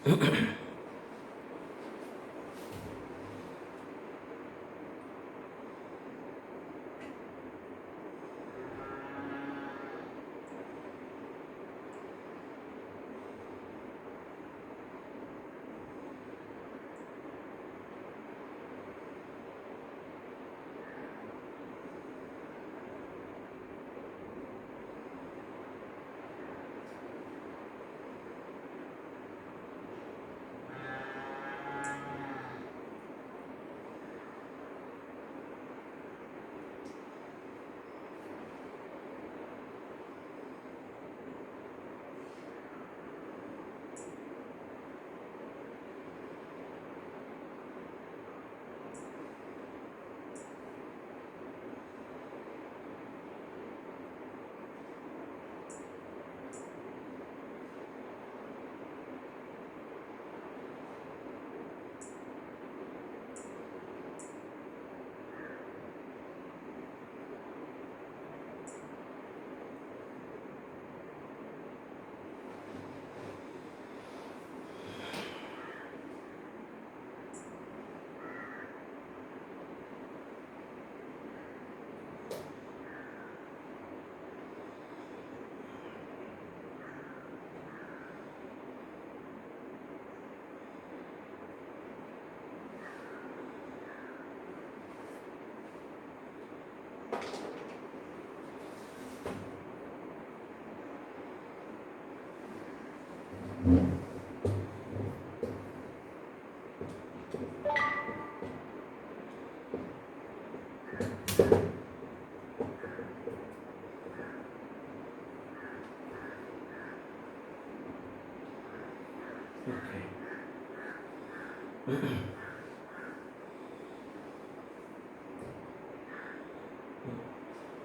Okay.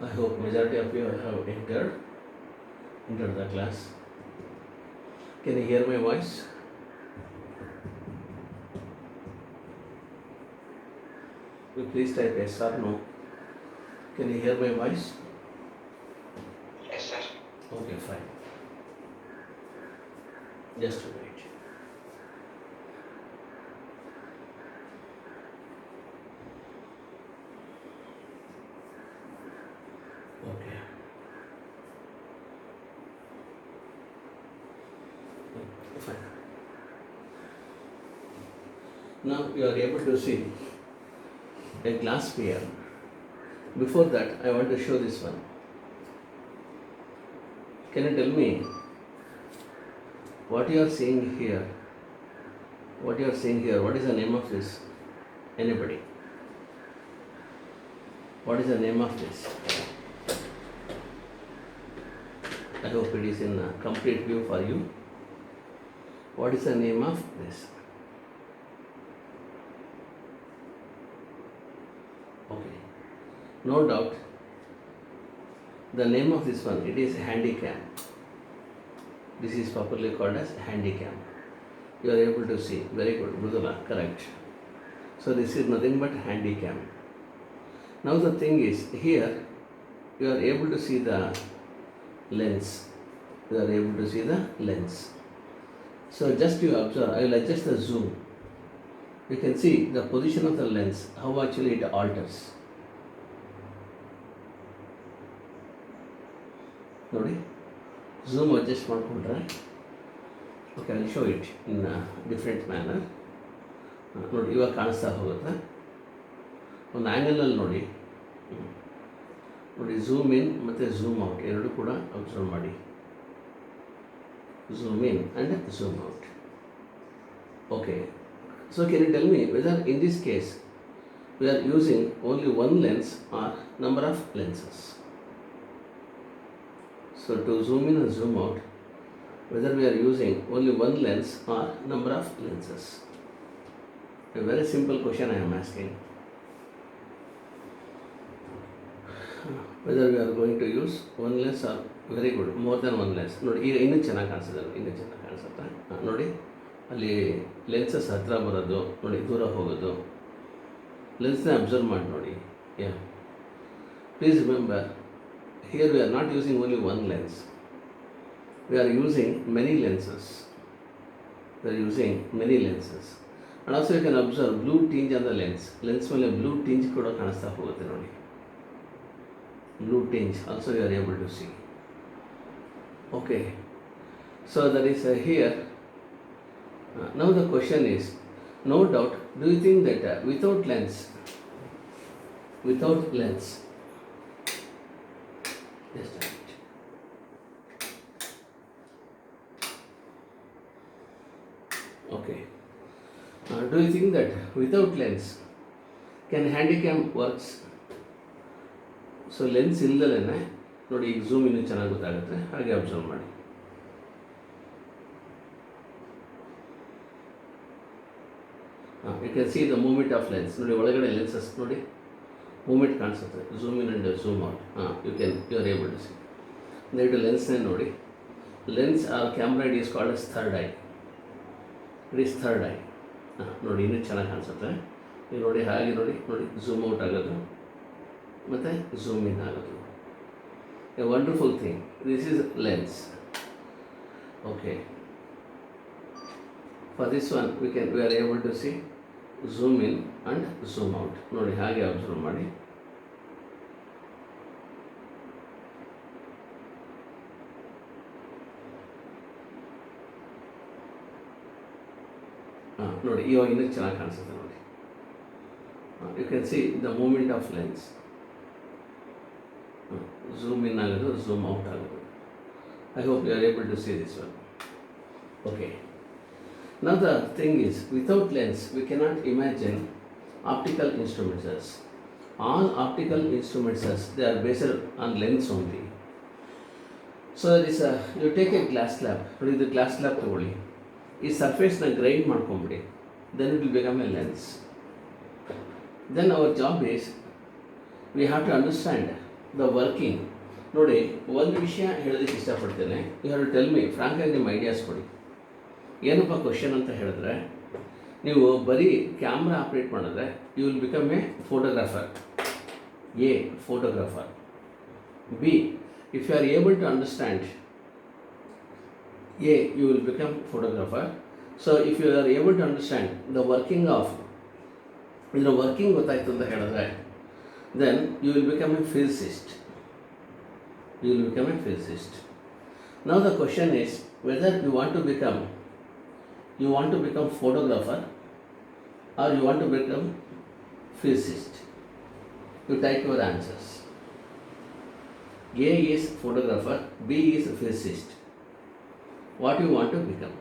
I hope majority of you have entered the class. Can you hear my voice? Will you please type yes or no? Can you hear my voice? Yes, sir. Okay, fine. Just wait. Okay. Fine. Now you are able to see a glass sphere. Before that, I want to show this one. Can you tell me what you are seeing here? What you are seeing here? What is the name of this? Anybody? What is the name of this? I hope it is in a complete view for you. What is the name of this? Okay. No doubt. The name of this one, it is Handycam. This is popularly called as Handycam. You are able to see. Very good, Mridula, correct. So this is nothing but Handycam. Now the thing is, here you are able to see the lens. You are able to see the lens. So just you observe, I will adjust the zoom. You can see the position of the lens, how actually it alters. ನೋಡಿ zoom adjust ಮಾಡಿಕೊಂಡ್ರೆ okay I show it in different manner. ನೋಡಿ ಇವಾಗ ಕಾಣಿಸ್ತಾ ಹೋಗುತ್ತೆ. ಒಂದು ಆ್ಯಂಗಲಲ್ಲಿ ನೋಡಿ ನೋಡಿ zoom in ಮತ್ತು ಝೂಮ್ ಔಟ್ ಎರಡು ಕೂಡ ಅಬ್ಸರ್ವ್ ಮಾಡಿ. Zoom in and zoom out. Okay, so can you tell me whether in this case we are using only one lens or number of lenses? So to zoom in and zoom out, whether we are using only one lens or number of lenses? A very simple question I am asking. Whether we are going to use one lens or very good more than one lens. ನೋಡಿ ಈಗ ಇನ್ನೂ ಚೆನ್ನಾಗಿ ಕಾಣಿಸ್ತದೆ, ಇನ್ನೂ ಚೆನ್ನಾಗಿ ಕಾಣಿಸುತ್ತೆ. ನೋಡಿ ಅಲ್ಲಿ ಲೆನ್ಸಸ್ ಹತ್ತಿರ ಬರೋದು, ನೋಡಿ ದೂರ ಹೋಗೋದು, ಲೆನ್ಸ್ನ ಅಬ್ಸರ್ವ್ ಮಾಡಿ ನೋಡಿ. Yeah, please remember, here we are not using only one lens, we are using many lenses. We are using many lenses. And also you can observe blue tinge on the lens. Lens ಮೇಲೆ blue tinge ಕೂಡ ಕಾಣಿಸ್ತಾ ಹೋಗುತ್ತೆ ನೋಡಿ. Blue tinge also you are able to see. Okay. So that is here. Now the question is, no doubt, do you think that without lens, just a minute. Okay. Do you think that without lens, can handycam works? So lens ಇಲ್ದಲೇ ನೋಡಿ, ಈಗ zoom ಇನ್ನೂ ಚೆನ್ನಾಗಿ ಗೊತ್ತಾಗುತ್ತೆ, ಹಾಗೆ observe ಮಾಡಿ. You can see the moment of lens. ನೋಡಿ ಒಳಗಡೆ ಲೆನ್ಸಸ್ ನೋಡಿ ಮೂಮೆಂಟ್ ಕಾಣಿಸುತ್ತೆ. Zoom in and zoom out. You are able to see. ದಯವಿಟ್ಟು ಲೆನ್ಸ್ನೇ ನೋಡಿ. Lens or camera it is called as third eye. It is third eye. ನೋಡಿ ಇನ್ನೂ ಚೆನ್ನಾಗಿ ಕಾಣಿಸುತ್ತೆ. ಈಗ ನೋಡಿ ಹಾಗೆ ನೋಡಿ ಝೂಮ್ ಔಟ್ ಆಗೋದು ಮತ್ತು ಝೂಮ್ ಇನ್ ಆಗೋದು. A wonderful thing. This is lens. Okay. For this one we are able to see zoom in and zoom out. ನೋಡಿ ಹಾಗೆ ಅಬ್ಸರ್ವ್ ಮಾಡಿ. ನೋಡಿ ಇವಾಗ ಇನ್ನೂ ಚೆನ್ನಾಗಿ ಕಾಣಿಸುತ್ತೆ ನೋಡಿ. You can see the moment of lens. Zoom in ಆಗೋದು, ಝೂಮ್ ಔಟ್ ಆಗೋದು. I hope you are able to see this one. Okay. Now the thing is, without lens we cannot imagine optical instruments. All optical instruments they are based on lens only. So there is you take a glass slab. ನೋಡಿ ಇದು glass slab ತಗೊಳ್ಳಿ. ಈ ಸರ್ಫೇಸ್ನ grind ಮಾಡ್ಕೊಂಬಿಡಿ. then it will become a lens. Then our job is we have to understand the working. ನೋಡಿ ಒಂದು ವಿಷಯ ಹೇಳೋದಕ್ಕೆ ಇಷ್ಟಪಡ್ತೇನೆ. You have to tell me ಫ್ರಾಂಕಾಗಿ ನಿಮ್ಮ ಐಡಿಯಾಸ್ ಕೊಡಿ. ಏನಪ್ಪ ಕ್ವಶನ್ ಅಂತ ಹೇಳಿದ್ರೆ, ನೀವು ಬರೀ ಕ್ಯಾಮ್ರಾ ಆಪ್ರೇಟ್ ಮಾಡಿದ್ರೆ you will become a photographer. A photographer. Be if you are able to understand a you will become photographer. So if you are able to understand the working of ಇದರ working ಗೊತ್ತಾಯಿತು ಅಂತ ಹೇಳಿದ್ರೆ then you will become a physicist. Now the question is whether you want to become photographer or you want to become physicist. You type your answers. A is photographer, B is physicist. What you want to become?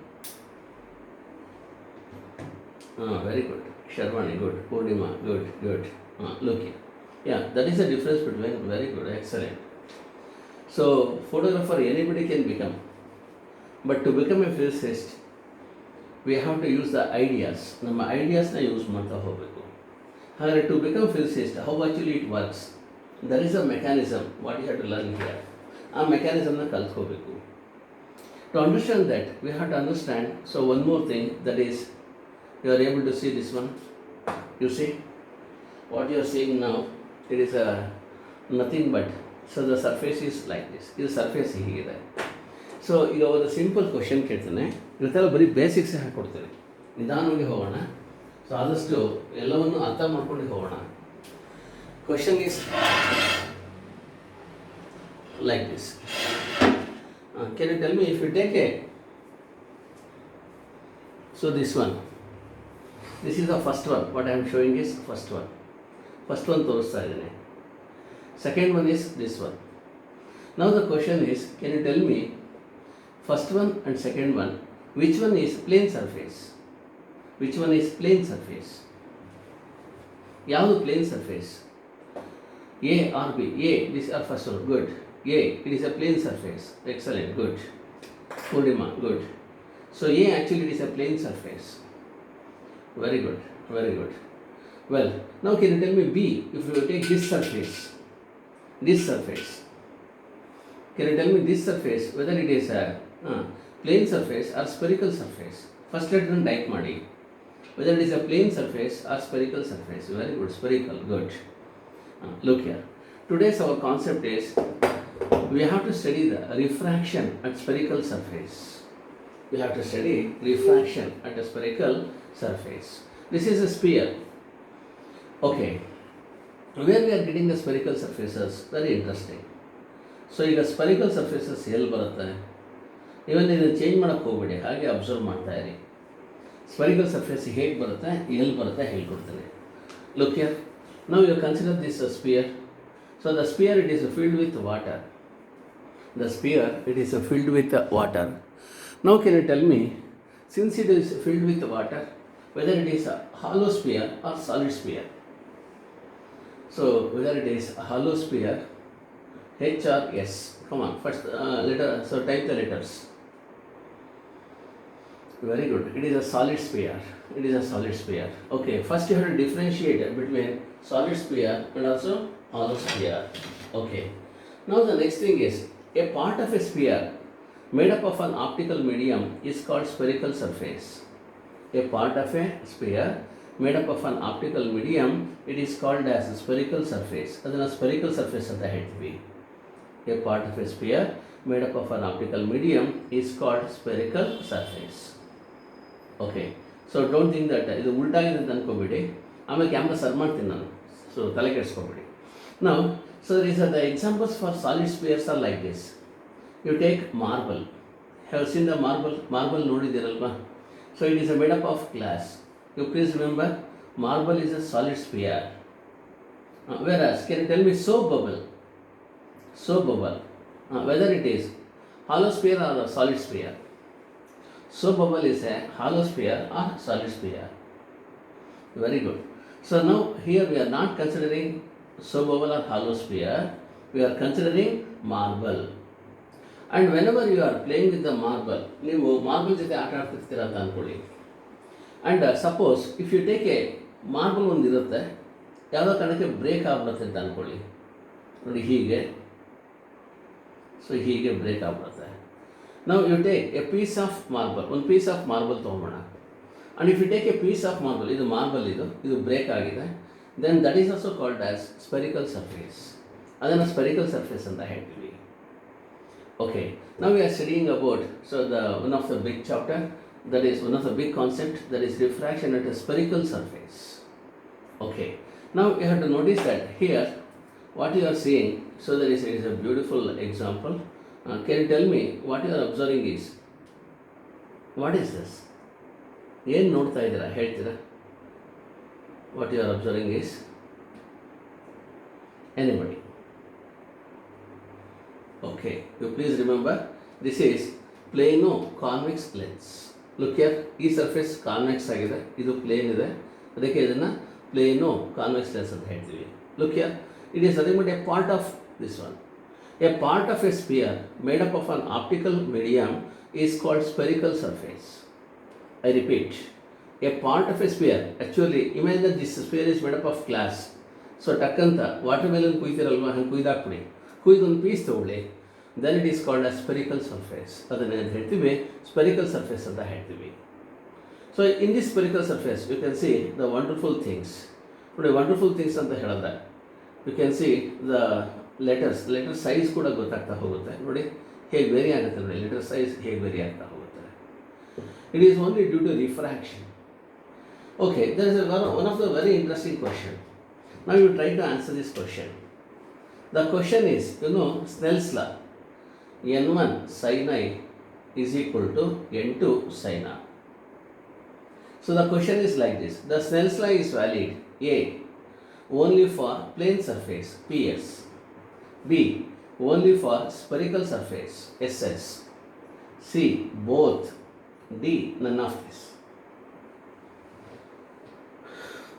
Very good. Sharvani, good. Purnima, good. Look here. Yeah, that is the difference between. Very good, excellent. So photographer anybody can become, but to become a physicist we have to use the ideas. ನಮ್ಮ ಐಡಿಯಾಸ್ನ use ಮಾಡ್ತಾ ಹೋಗಬೇಕು. ಹಾಗಾದರೆ to become physicist how actually it works, there is a mechanism what you have to learn here. ಆ ಮೆಕ್ಯಾನಿಸಮ್ನ ಕಲ್ತ್ಕೋಬೇಕು. To understand that we have to understand, so one more thing, that is you are able to see this one. You see what you are seeing now, it is nothing but, so the surface is like this. ಇದು surface ಹೀಗಿದೆ. So ಈಗ ಒಂದು simple question ಕೇಳ್ತೇನೆ. ಇವತ್ತೆಲ್ಲ ಬರೀ ಬೇಸಿಕ್ಸೇ ಹಾಕ್ಕೊಡ್ತೇನೆ. ನಿಧಾನವಾಗಿ ಹೋಗೋಣ. So ಆದಷ್ಟು ಎಲ್ಲವನ್ನು ಅರ್ಥ ಮಾಡ್ಕೊಂಡು ಹೋಗೋಣ. Question is like this. Can you tell me if you take a, so this one, this is the first one. What I am showing is first one ತೋರಿಸ್ತಾ ಇದ್ದೇನೆ. Second one is this one. Now the question is, can you tell me first one and second one, which one is plane surface? ಯಾವುದು plane surface? A or B? A, this is first one. Good. A, it is a plane surface. Excellent. Good. Purnima, good. So A actually it is a plane surface. Very good. Well, now can you tell me B, if you take this surface, can you tell me this surface whether it is a plane surface or spherical surface? First let us type ಮಾಡಿ, whether it is a plane surface or spherical surface. Very good. Spherical. Good. Look here. Today's our concept is we have to study the refraction at spherical surface. you have to study refraction at a spherical surface. This is a sphere. Okay, where we are getting the spherical surfaces, very interesting. So ಈಗ spherical surfaces ಎಲ್ಲಿ ಬರುತ್ತೆ, ಇವನ್ ಇದನ್ನು change ಮಾಡೋಕ್ಕೆ ಹೋಗ್ಬೇಡಿ, ಹಾಗೆ observe ಮಾಡ್ತಾ ಇರಿ. Spherical surface ಹೇಗೆ ಬರುತ್ತೆ, ಎಲ್ಲಿ ಬರುತ್ತೆ ಹೇಳ್ಕೊಡ್ತೀನಿ. Look here, now you consider this sphere. So the sphere it is filled with water. The sphere, it is filled with water. Now can you tell me, since it is filled with water, whether it is a hollow sphere or solid sphere? So whether it is a hollow sphere, H or S? Come on, first letter, so type the letters. Very good, it is a solid sphere. It is a solid sphere. Okay, first you have to differentiate between solid sphere and also hollow sphere. Okay, now the next thing is, a part of a sphere made up of an optical medium is called spherical surface. A part of a sphere made up of an optical medium, it is called as a spherical surface. Adana spherical surface anta ಹೇಳ್ತೀವಿ. A part of a sphere made up of an optical medium is called spherical surface. Okay, so don't think that ಇದು ಉಲ್ಟಾಗಿದೆ ಅಂತ ಅನ್ಕೋಬೇಡಿ, ಆಮೇಲೆ camera sir ಮಾಡ್ತೀನಿ ನಾನು, so ತಲೆ ಕೆಡಿಸ್ಕೋಬೇಡಿ. Now, so these are the examples for solid spheres are like this. You take marble. Have seen the marble? Marble ನೋಡಿದ್ದೀರಲ್ವಾ? So it is a made up of glass. You please remember, marble is a solid sphere. Whereas, can you tell me soap bubble? Soap bubble. Whether it is hollow sphere or a solid sphere. Soap bubble is a hollow sphere or solid sphere. Very good. So now here we are not considering soap bubble or hollow sphere, we are considering marble. And whenever you are playing with the marble, ನೀವು marble ಜೊತೆ ಆಟ ಆಡ್ತಿರ್ತೀರ ಅಂತ ಅಂದ್ಕೊಳ್ಳಿ. And suppose if you take a marble ಒಂದು ಇರುತ್ತೆ, ಯಾವುದೋ ಕಾರಣಕ್ಕೆ ಬ್ರೇಕ್ ಆಗ್ಬಿಡುತ್ತೆ ಅಂತ ಅಂದ್ಕೊಳ್ಳಿ. ನೋಡಿ ಹೀಗೆ, ಸೊ ಹೀಗೆ ಬ್ರೇಕ್ ಆಗ್ಬಿಡುತ್ತೆ. ನಾವು you take a piece of marble, ಒಂದು ಪೀಸ್ ಆಫ್ ಮಾರ್ಬಲ್ ತೊಗೊಂಬೋಣ. And if you take a piece of marble, ಇದು ಮಾರ್ಬಲ್, ಇದು ಬ್ರೇಕ್ ಆಗಿದೆ, then that is also called as spherical surface. ಅದನ್ನು spherical surface ಅಂತ ಹೇಳ್ತೀವಿ. Okay, now we are studying about, so the one of the big chapter, that is one of the big concept, that is refraction at a spherical surface. Okay, now you have to notice that here what you are seeing, so there is a beautiful example. Can you tell me what you are observing is, what is this? ಏನು ನೋಡ್ತಾ ಇದ್ದೀರಾ ಹೇಳ್ತೀರಾ? What you are observing is, anybody? Okay, you please remember, this is plano convex lens. Look here, ಈ surface convex ಆಗಿದೆ, ಇದು plane ಇದೆ, ಅದಕ್ಕೆ ಇದನ್ನು ಪ್ಲೇನೋ ಕಾನ್ವೆಕ್ಸ್ ಲೆನ್ಸ್ ಅಂತ ಹೇಳ್ತೀವಿ. Look here, it is nothing but a part of this one. A part of a sphere made up of an optical medium is called spherical surface. I repeat, a part of a sphere, actually imagine that this sphere is made up of glass. So ಟಕ್ಕಂತ watermelon ಕುಯ್ತಿರಲ್ವ, ಹಂಗೆ ಕುಯ್ದಾಕ್ಬಿಡಿ, ಕುಯ್ದೊಂದು piece ತೊಗೊಳ್ಳಿ, then it is called as spherical surface. ಅದನ್ನು ಏನು ಹೇಳ್ತೀವಿ, spherical surface ಅಂತ ಹೇಳ್ತೀವಿ. So in this spherical surface you can see the wonderful things. ನೋಡಿ wonderful things ಅಂತ ಹೇಳಿದ್ರೆ you can see the letter size ಕೂಡ ಗೊತ್ತಾಗ್ತಾ ಹೋಗುತ್ತೆ. ನೋಡಿ ಹೇಗೆ ವೇರಿ ಆಗುತ್ತೆ, ನೋಡಿ ಲೆಟರ್ ಸೈಜ್ ಹೇಗೆ ವೇರಿ ಆಗ್ತಾ ಹೋಗುತ್ತೆ. It is only due to refraction. Okay, there is one of the very interesting question. Now you try to answer this question. The question is, you know Snell's law, N1 sin I is equal to N2 sin R. So the question is like this, the Snell's law is valid, A, only for plane surface, PS, B, only for spherical surface, SS, C, both, D, none of this.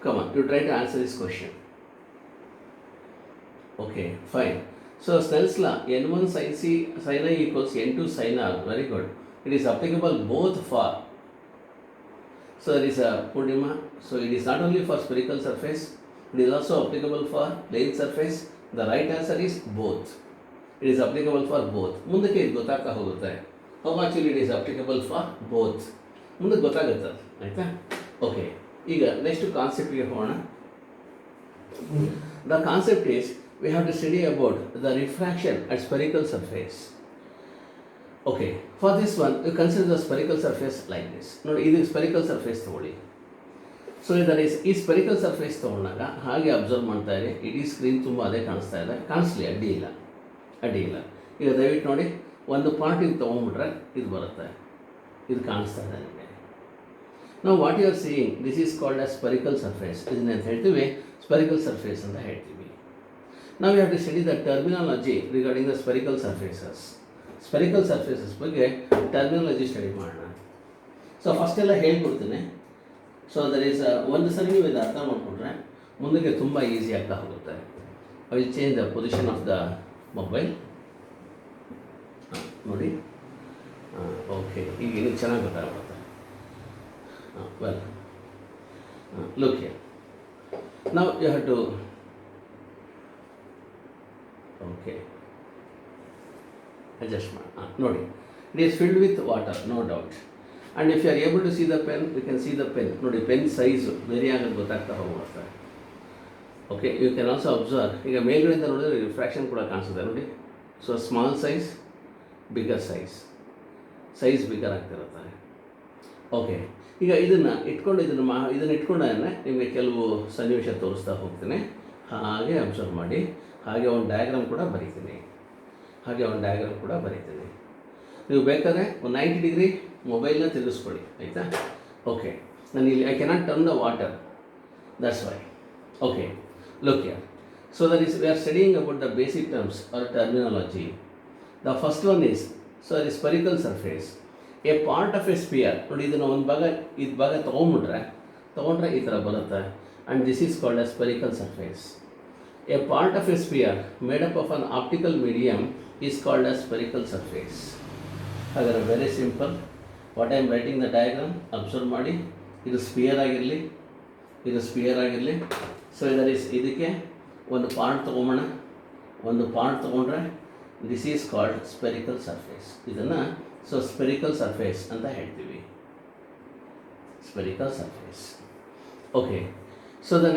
Come on, you try to answer this question. Okay, fine. So Snell's law, N1 sin I equals N2 sin R. Very good. It is applicable both for. So there is a Purnima. So it is not only for spherical surface, it is also applicable for plane surface. The right answer is both. It is applicable for both. ಮುಂದಕ್ಕೆ ಇದು ಗೊತ್ತಾಗ್ತಾ ಹೋಗುತ್ತೆ. How actually it is applicable for both. ಮುಂದಕ್ಕೆ ಗೊತ್ತಾಗುತ್ತೆ, ಆಯ್ತಾ? Okay. ಈಗ next ಕಾನ್ಸೆಪ್ಟ್ಗೆ ಹೋಗೋಣ. The concept is, we have to study about the refraction at spherical surface. Okay, for this one you consider the spherical surface like this. ನೋಡಿ, ಇದು spherical surface ತೊಗೊಳ್ಳಿ. So that is ಈ spherical surface ತೊಗೊಂಡಾಗ ಹಾಗೆ observe ಮಾಡ್ತಾ ಇರಿ. ಇಡೀ screen ತುಂಬ ಅದೇ ಕಾಣಿಸ್ತಾ ಇದೆ, ಕಾಣಿಸ್ಲಿ, ಅಡ್ಡಿ ಇಲ್ಲ. ಈಗ ದಯವಿಟ್ಟು ನೋಡಿ, ಒಂದು ಪಾರ್ಟಿಗೆ ತೊಗೊಂಡ್ಬಿಟ್ರೆ ಇದು ಬರುತ್ತೆ, ಇದು ಕಾಣಿಸ್ತಾ ಇದೆ ನಿಮಗೆ. ನಾವು what you are seeing, this is called as spherical surface. ಇದನ್ನೇನು ಹೇಳ್ತೀವಿ? ಸ್ಪೆರಿಕಲ್ ಸರ್ಫೇಸ್ ಅಂತ ಹೇಳ್ತೀವಿ. ನಾವು have to study the terminology regarding the spherical surfaces. Spherical surfaces ಬಗ್ಗೆ ಟರ್ಮಿನಾಲಜಿ ಸ್ಟಡಿ ಮಾಡೋಣ. ಸೊ ಫಸ್ಟ್ ಎಲ್ಲ ಹೇಳ್ಕೊಡ್ತೀನಿ. ಸೊ ದರ್ ಈಸ್ ಒಂದು ಸರಿ ನೀವು ಇದು ಅರ್ಥ ಮಾಡಿಕೊಂಡ್ರೆ ಮುಂದಕ್ಕೆ ತುಂಬ ಈಸಿ ಆಗ್ತಾ ಹೋಗುತ್ತೆ. I will change the position of the mobile. ನೋಡಿ, ಓಕೆ, ಈಗ ಇನ್ನೂ ಚೆನ್ನಾಗಿ ಗೊತ್ತಾಗುತ್ತೆ. Well, look here. Now you have to, okay, adjust ನೋಡಿ, it is filled with water, no doubt, and if you are able to see the pen, you can see the pen. ನೋಡಿ, pen size vary ಆಗೋದು ಗೊತ್ತಾಗ್ತಾ ಹೋಗುತ್ತೆ. Okay, you can also observe. ಈಗ ಮೇಲ್ಗಡೆಯಿಂದ ನೋಡಿದ್ರೆ refraction ಕೂಡ ಕಾಣಿಸುತ್ತೆ ನೋಡಿ. So small size, bigger size bigger ಆಗ್ತಿರುತ್ತೆ. ಓಕೆ, ಈಗ ಇದನ್ನು ಇಟ್ಕೊಂಡು ಇದನ್ನು ಇಟ್ಕೊಂಡೇ ನಿಮಗೆ ಕೆಲವು ಸನ್ನಿವೇಶ ತೋರಿಸ್ತಾ ಹೋಗ್ತೀನಿ. ಹಾಗೆ ಅಬ್ಸರ್ವ್ ಮಾಡಿ. ಹಾಗೆ ಒಂದು ಡಯಾಗ್ರಾಮ್ ಕೂಡ ಬರೀತೀನಿ. ನೀವು ಬೇಕಾದರೆ ಒಂದು 90 ಡಿಗ್ರಿ ಮೊಬೈಲ್ನ ತಿರುಗಿಸ್ಕೊಳ್ಳಿ, ಆಯಿತಾ? ಓಕೆ, ನಾನು ಇಲ್ಲಿ I cannot turn the water, that's why. Okay, look here. So that is we are studying about the basic terms or terminology. The first one is, so the spherical surface, a part of a sphere. ನೋಡಿ, ಇದನ್ನು ಒಂದು ಭಾಗ ತೊಗೊಂಡ್ರೆ ಈ ಥರ ಬರುತ್ತೆ. And this is called a spherical surface. A part of a sphere made up of an optical medium is called as spherical surface. Again, very simple. What I am writing the diagram, observe ಮಾಡಿ. ಇದು spear ಆಗಿರಲಿ. So ಇದರ ಇದಕ್ಕೆ ಒಂದು part ತೊಗೊಂಡ್ರೆ this is called spherical surface. ಇದನ್ನು so spherical surface ಅಂತ ಹೇಳ್ತೀವಿ. Spherical surface. Okay, so the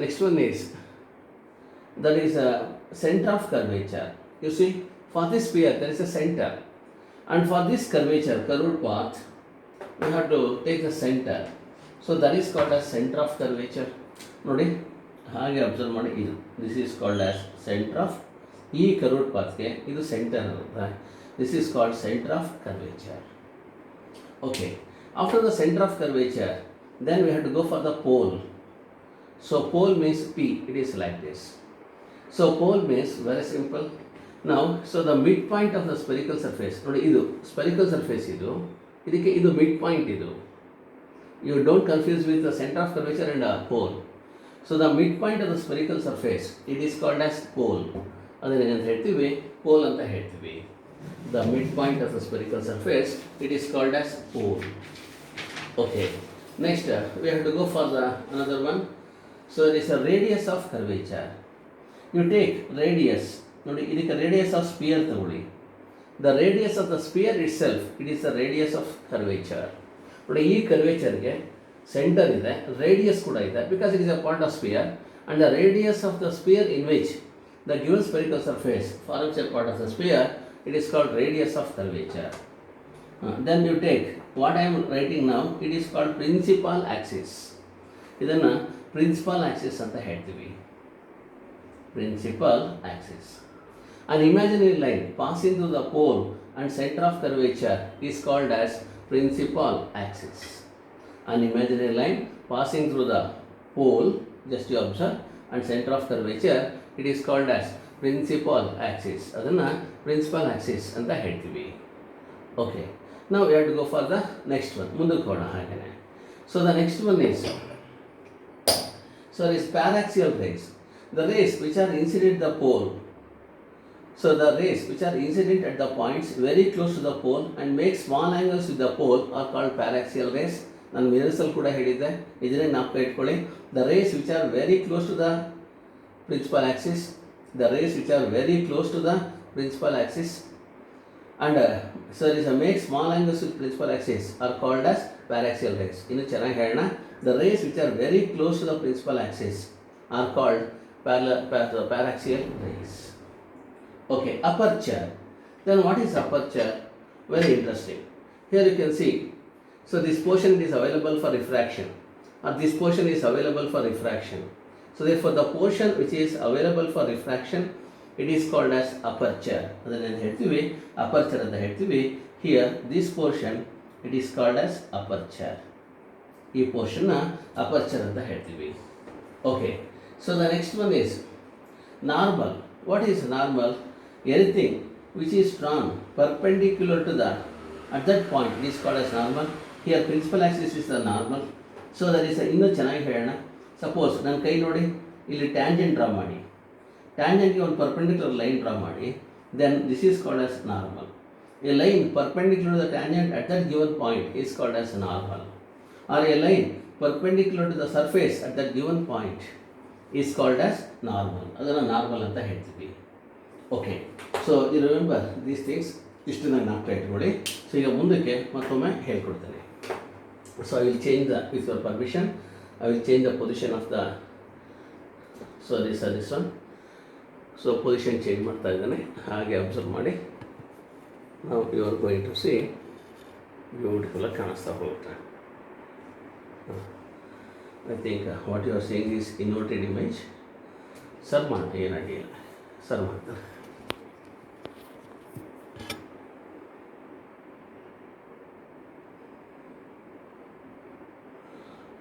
next one is, that is a center of curvature. You see, for this sphere there is a center, and for this curvature, curved path, we have to take the center. So that is called as center of curvature. ನೋಡಿ, ಹಾಗೆ observe ಮಾಡಿ. ಇದು this is called as centre of, ಈ curved ಪಾತ್ಗೆ ಇದು centre ಇರುತ್ತೆ. This is called centre of curvature. Okay, after the centre of curvature, then we have to go for the pole. So pole means P. It is like this. So pole means very simple. Now, so the midpoint of the spherical surface. ನೋಡಿ, ಇದು spherical surface, ಇದಕ್ಕೆ ಇದು midpoint. You don't confuse with the center of curvature and a pole. So the midpoint of the spherical surface, it is called as pole. ಅದನ್ನ ಏನು ಹೇಳ್ತೀವಿ? pole ಅಂತ ಹೇಳ್ತೀವಿ. The midpoint of the spherical surface, it is called as pole. Okay, next we have to go for the another one. So there is a radius of curvature. You take radius. ನೋಡಿ, ಇದಕ್ಕೆ radius of sphere ತಗೊಳ್ಳಿ. The radius of the sphere itself, it is the radius of curvature. ನೋಡಿ, ಈ ಕರ್ವೇಚರ್ಗೆ centre ಇದೆ, radius ಕೂಡ ಇದೆ, because it is a part of sphere. And the radius of the sphere in which the given spherical surface forms a part of the sphere, it is called radius of curvature. Then you take what I am writing now, it is called principal Axis. ಇದನ್ನು principal Axis ಅಂತ ಹೇಳ್ತೀವಿ. Principal axis. An imaginary line passing through the pole and center of curvature is called as principal axis. An imaginary line passing through the pole, just you observe, and center of curvature, it is called as principal axis. Adanna principal axis anta ಹೇಳ್ತೀವಿ. Okay, now we have to go for the next one. ಮುಂದಕ್ಕೆ ಹೋಗೋಣ ಹಾಗೇನೆ. So the next one is, so there is paraxial rays. The rays which are incident the pole. So the rays which are incident at the points very close to the pole and make small angles with the pole are called paraxial rays. ನಾನು ಮಿರರ್ಸಲ್ಲಿ ಕೂಡ ಹೇಳಿದ್ದೆ, ಇದನ್ನೇ ಜ್ಞಾಪಕ ಇಟ್ಕೊಳ್ಳಿ. The rays which are very close to the principal axis, and so there is a make small angles with principal axis are called as paraxial rays. ಇನ್ನು ಚೆನ್ನಾಗಿ ಹೇಳೋಣ. The rays which are very close to the principal axis are called paraxial rays. Okay, aperture. Then what is aperture? Very interesting. Here you can see, so this portion is available for refraction, or this portion is available for refraction. So therefore the portion which is available for refraction, it is called as aperture. ಅದನ್ನು ಹೇಳ್ತೀವಿ aperture ಅಂತ ಹೇಳ್ತೀವಿ. Here this portion, it is called as aperture. ಈ portion aperture ಅಂತ ಹೇಳ್ತೀವಿ. Okay, so the next one is normal. What is normal? Anything which is drawn perpendicular to the at that point, it is called as normal. Here principal axis is the normal. So that is ಇನ್ನೂ ಚೆನ್ನಾಗಿ ಹೇಳೋಣ. Suppose ನನ್ನ ಕೈ ನೋಡಿ, ಇಲ್ಲಿ tangent draw ಮಾಡಿ, ಟ್ಯಾಂಜೆಂಟ್ಗೆ ಒಂದು ಪರ್ಪೆಂಡಿಕ್ಯುಲರ್ ಲೈನ್ ಡ್ರಾ ಮಾಡಿ, then this is called as normal. A line perpendicular the tangent at that given point is called as normal, or a line perpendicular to the surface at that given point is called as normal. ಅದನ್ನು normal ಅಂತ ಹೇಳ್ತೀವಿ. Okay, so you remember these things. ಇಷ್ಟು ನಾನು ನಾಲ್ಕು ಇಟ್ಕೊಳ್ಳಿ. So ಈಗ ಮುಂದಕ್ಕೆ ಮತ್ತೊಮ್ಮೆ ಹೇಳ್ಕೊಡ್ತೇನೆ. So I will change the, with your permission, I will change the position of the, so this one. So position change ಮಾಡ್ತಾ ಇದ್ದಾನೆ, ಹಾಗೆ ಅಬ್ಸರ್ವ್ ಮಾಡಿ. Now you are going to see beautiful ಆಗಿ ಕಾಣಿಸ್ತಾ ಹೋಗುತ್ತೆ. I think what you are seeing is inverted image. Sir ಮಾಡಿ ಏನಾಗಿಲ್ಲ, sir ಮಾಡ್ತಾರೆ.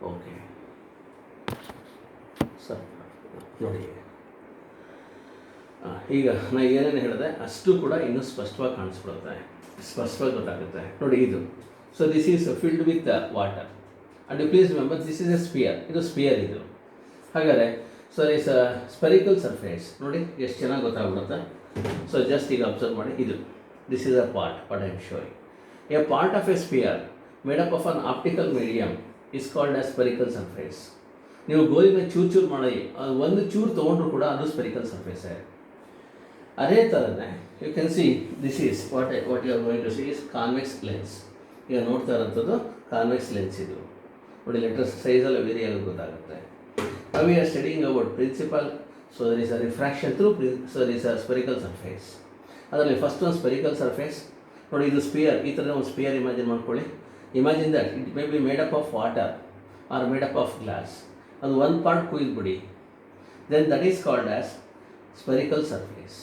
ಓಕೆ ಸರ್ ನೋಡಿ, ಈಗ ನಾನು ಏನೇನು ಹೇಳಿದೆ ಅಷ್ಟು ಕೂಡ ಇನ್ನೂ ಸ್ಪಷ್ಟವಾಗಿ ಕಾಣಿಸ್ಬಿಡುತ್ತೆ, ಸ್ಪಷ್ಟವಾಗಿ ಗೊತ್ತಾಗುತ್ತೆ. ನೋಡಿ ಇದು, so this is filled with water and you please remember this is a sphere. ಇದು ಸ್ಪಿಯರ್ ಇದು. ಹಾಗಾದರೆ so is a spherical surface. ನೋಡಿ ಎಷ್ಟು ಚೆನ್ನಾಗಿ ಗೊತ್ತಾಗ್ಬಿಡುತ್ತೆ. ಸೊ ಜಸ್ಟ್ ಈಗ ಅಬ್ಸರ್ವ್ ಮಾಡಿ, ಇದು this is a part what I am showing. A part of a sphere made up of an optical medium is called as spherical surface. ನೀವು ಗೋಲಿನ ಚೂರು ಮಾಡಿ ಒಂದು ಚೂರು ತೊಗೊಂಡ್ರು ಕೂಡ ಅದು ಸ್ಪೆರಿಕಲ್ ಸರ್ಫೇಸೇ. ಅದೇ ಥರನೇ you can see this is what you are going to see is convex lens. ಈಗ ನೋಡ್ತಾ ಇರೋಂಥದ್ದು ಕಾನ್ವೆಕ್ಸ್ ಲೆನ್ಸ್. ಇದು ನೋಡಿ, ಲೆಟರ್ಸ್ ಸೈಜೆಲ್ಲ ವೇರಿ ಆಗೋದು ಗೊತ್ತಾಗುತ್ತೆ. ನಾವು we are studying about principle. So there is a refraction through, so there is a spherical surface. ಅದರಲ್ಲಿ first ಒಂದು spherical surface. ನೋಡಿ ಇದು ಸ್ಪಿಯರ್, ಈ ಥರ ಒಂದು ಸ್ಪಿಯರ್ ಇಮ್ಯಾಜಿನ್ ಮಾಡ್ಕೊಳ್ಳಿ. Imagine that it may be made up of water or made up of glass. And one part ಕುಯ್ದುಬಿಡಿ, then that is called as spherical surface.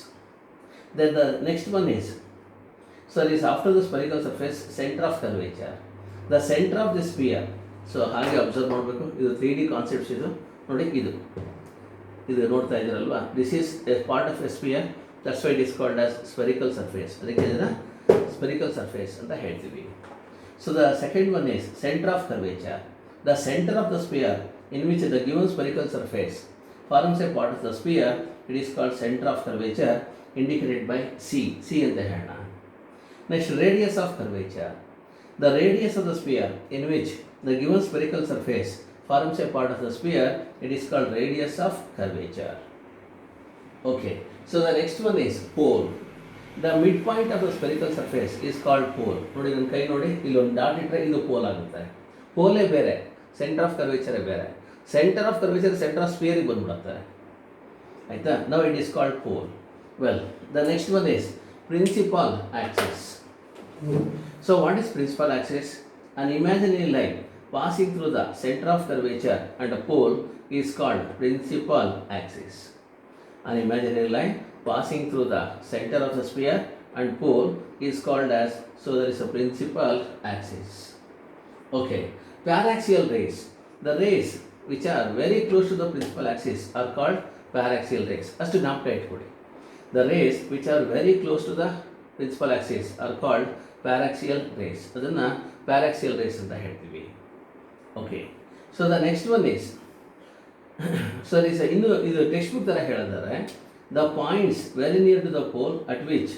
Then the next one is, so it is after the spherical surface, center of curvature. The center of the sphere. So ಹಾಗೆ observe ಮಾಡಬೇಕು. ಇದು 3D concepts. ಇದು ನೋಡಿ, ಇದು ನೋಡ್ತಾ ಇದ್ದೀರಲ್ವಾ, this is a part of a sphere. That's why it is called as spherical surface. ಅದಕ್ಕೆ ಇದನ್ನು ಸ್ಪೆರಿಕಲ್ ಸರ್ಫೇಸ್ ಅಂತ ಹೇಳ್ತೀವಿ. So the second one is center of curvature. The center of the sphere in which the given spherical surface forms a part of the sphere, it is called center of curvature, indicated by C. C ಅಂತ ಹೇಳೋಣ. Next, radius of curvature. The radius of the sphere in which the given spherical surface forms a part of the sphere, it is called radius of curvature. Okay, so the next one is pole. The midpoint of the spherical surface is called pole. ನೋಡಿ ನನ್ನ ಕೈ ನೋಡಿ, ಇಲ್ಲೊಂದು dot ಇಟ್ಟರೆ ಇದು pole ಆಗುತ್ತೆ. ಪೋಲೇ ಬೇರೆ, centre of ಕರ್ವೇಚರೇ ಬೇರೆ. Centre of curvature centre of ಸ್ಪಿಯರಿಗೆ ಬಂದ್ಬಿಡುತ್ತೆ. ಆಯಿತಾ? Now it is called pole. Well, the next one is principal axis. So what is principal axis? An imaginary line passing through the centre of curvature and a pole is called principal axis. An imaginary line passing through the center of the sphere and pole is called as, so there is a principal axis. Okay, paraxial rays. The rays which are very close to the principal axis are called paraxial rays. Astu gnapaka itkodi. The rays which are very close to the principal axis are called paraxial rays. Adanna paraxial rays anta ಹೇಳ್ತೀವಿ. Okay, so the next one is, so this ಇನ್ನು ಇದು text book ಥರ ಹೇಳಿದ್ದಾರೆ. The points very near to the pole at which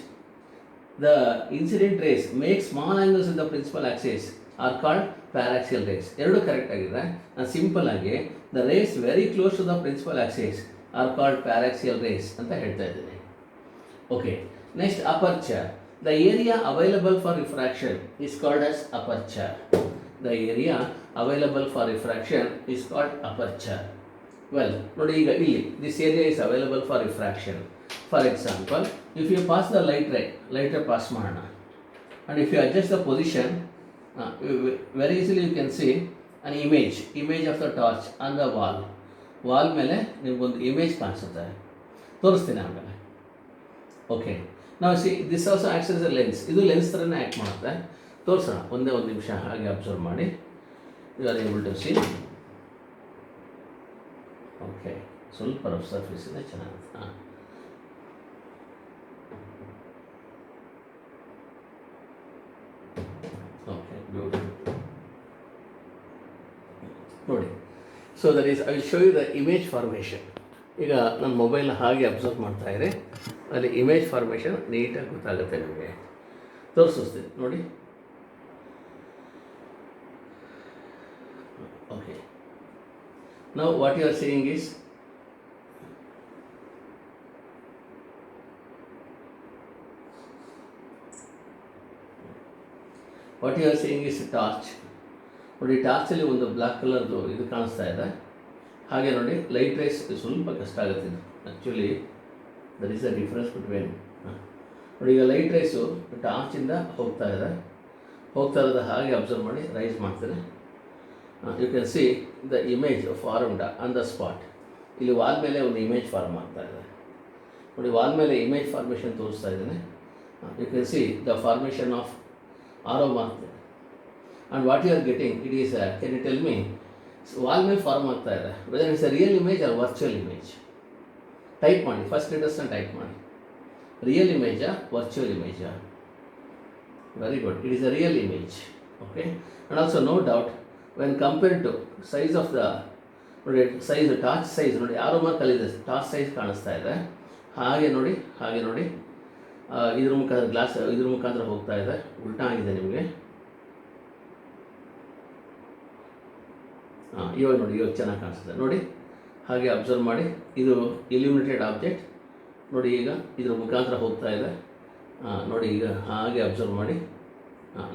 the incident rays make small angles in the principal axis are called paraxial rays. ಎರಡು correct ಆಗಿದೆ. ನಾನು simple ಆಗಿ the rays very close to the principal axis are called paraxial rays ಅಂತ ಹೇಳ್ತಾ ಇದ್ದೀನಿ. Okay, next aperture. The area available for refraction is called as aperture. The area available for refraction is called aperture. Well, ನೋಡಿ ಈಗ ಇಲ್ಲಿ this area is available for refraction. For example, if you pass the light ray pass ಮಾಡೋಣ. and if you adjust the position, very easily you can see an image of the torch on the wall ಮೇಲೆ ನಿಮಗೊಂದು image ಕಾಣಿಸುತ್ತೆ, ತೋರಿಸ್ತೀನಿ ಆಮೇಲೆ. Okay, ನಾವು see this also acts as a lens. ಇದು lens ಥರನೇ act ಮಾಡುತ್ತೆ. ತೋರಿಸೋಣ, ಒಂದೇ ಒಂದು ನಿಮಿಷ ಹಾಗೆ ಅಬ್ಸರ್ವ್ ಮಾಡಿ. You are able to see. Okay, ಸ್ವಲ್ಪ ರಫ್ ಸರ್ಫೇಸ್ ಇದೆ, ಚೆನ್ನಾಗುತ್ತೆ. ಹಾಂ, ಓಕೆ, ಬ್ಯೂಟಿಫುಲ್. ನೋಡಿ, so that is, I will show you the image formation. ಈಗ ನನ್ನ ಮೊಬೈಲ್ನ ಹಾಗೆ ಅಬ್ಸರ್ವ್ ಮಾಡ್ತಾ ಇರಿ, ಅಲ್ಲಿ ಇಮೇಜ್ ಫಾರ್ಮೇಷನ್ ನೀಟಾಗಿ ಗೊತ್ತಾಗುತ್ತೆ ನಿಮಗೆ. ತೋರಿಸ್ತೀನಿ ನೋಡಿ. Okay, now what you are seeing is torch. ನೋಡಿ, ಟಾರ್ಚಲ್ಲಿ ಒಂದು ಬ್ಲ್ಯಾಕ್ ಕಲರ್ದು ಇದು ಕಾಣಿಸ್ತಾ ಇದೆ. ಹಾಗೆ ನೋಡಿ, ಲೈಟ್ ರೈಸ್ ಸ್ವಲ್ಪ ಕಷ್ಟ ಆಗುತ್ತೆ ಇದು. Actually that is the difference between. ನೋಡಿ, ಈಗ ಲೈಟ್ ರೈಸು ಟಾರ್ಚಿಂದ ಹೋಗ್ತಾ ಇರೋದು ಹಾಗೆ ಅಬ್ಸರ್ವ್ ಮಾಡಿ ರೈಸ್ ಮಾಡ್ತಾರೆ. You can see the image formed on the spot. ಇಲ್ಲಿ ವಾಲ್ ಮೇಲೆ ಒಂದು ಇಮೇಜ್ ಫಾರ್ಮ್ ಆಗ್ತಾ ಇದೆ. ನೋಡಿ, ವಾಲ್ ಮೇಲೆ ಇಮೇಜ್ ಫಾರ್ಮೇಷನ್ ತೋರಿಸ್ತಾ ಇದ್ದೇನೆ. You can see the formation of arrow mark. And what you are getting, it is, can you tell me, wall ಮೇಲೆ ಫಾರ್ಮ್ ಆಗ್ತಾ ಇದೆ, whether it's a real image or virtual image? Type ಮಾಡಿ, first ಲೆಟರ್ಸ್ನ type ಮಾಡಿ. Real ಇಮೇಜಾ, virtual ಇಮೇಜಾ? Very good, it is a real image. Okay, and also no doubt when compared to size of the, ನೋಡಿ size, torch size ನೋಡಿ, ಆರೋ ಮಾರ್ಕಲ್ಲಿದೆ, torch size ಕಾಣಿಸ್ತಾ ಇದೆ. ಹಾಗೆ ನೋಡಿ, ಇದ್ರ ಮುಖಾಂತರ ಗ್ಲಾಸ್ ಇದ್ರ ಮುಖಾಂತರ ಹೋಗ್ತಾ ಇದೆ, ಉಲ್ಟಾ ಆಗಿದೆ ನಿಮಗೆ. ಇವಾಗ ನೋಡಿ, ಇವಾಗ ಚೆನ್ನಾಗಿ ಕಾಣಿಸ್ತದೆ ನೋಡಿ. ಹಾಗೆ ಅಬ್ಸರ್ವ್ ಮಾಡಿ, ಇದು ಇಲ್ಯುಮಿನೇಟೆಡ್ ಆಬ್ಜೆಕ್ಟ್ ನೋಡಿ. ಈಗ ಇದ್ರ ಮುಖಾಂತರ ಹೋಗ್ತಾ ಇದೆ ನೋಡಿ. ಈಗ ಹಾಗೆ ಅಬ್ಸರ್ವ್ ಮಾಡಿ.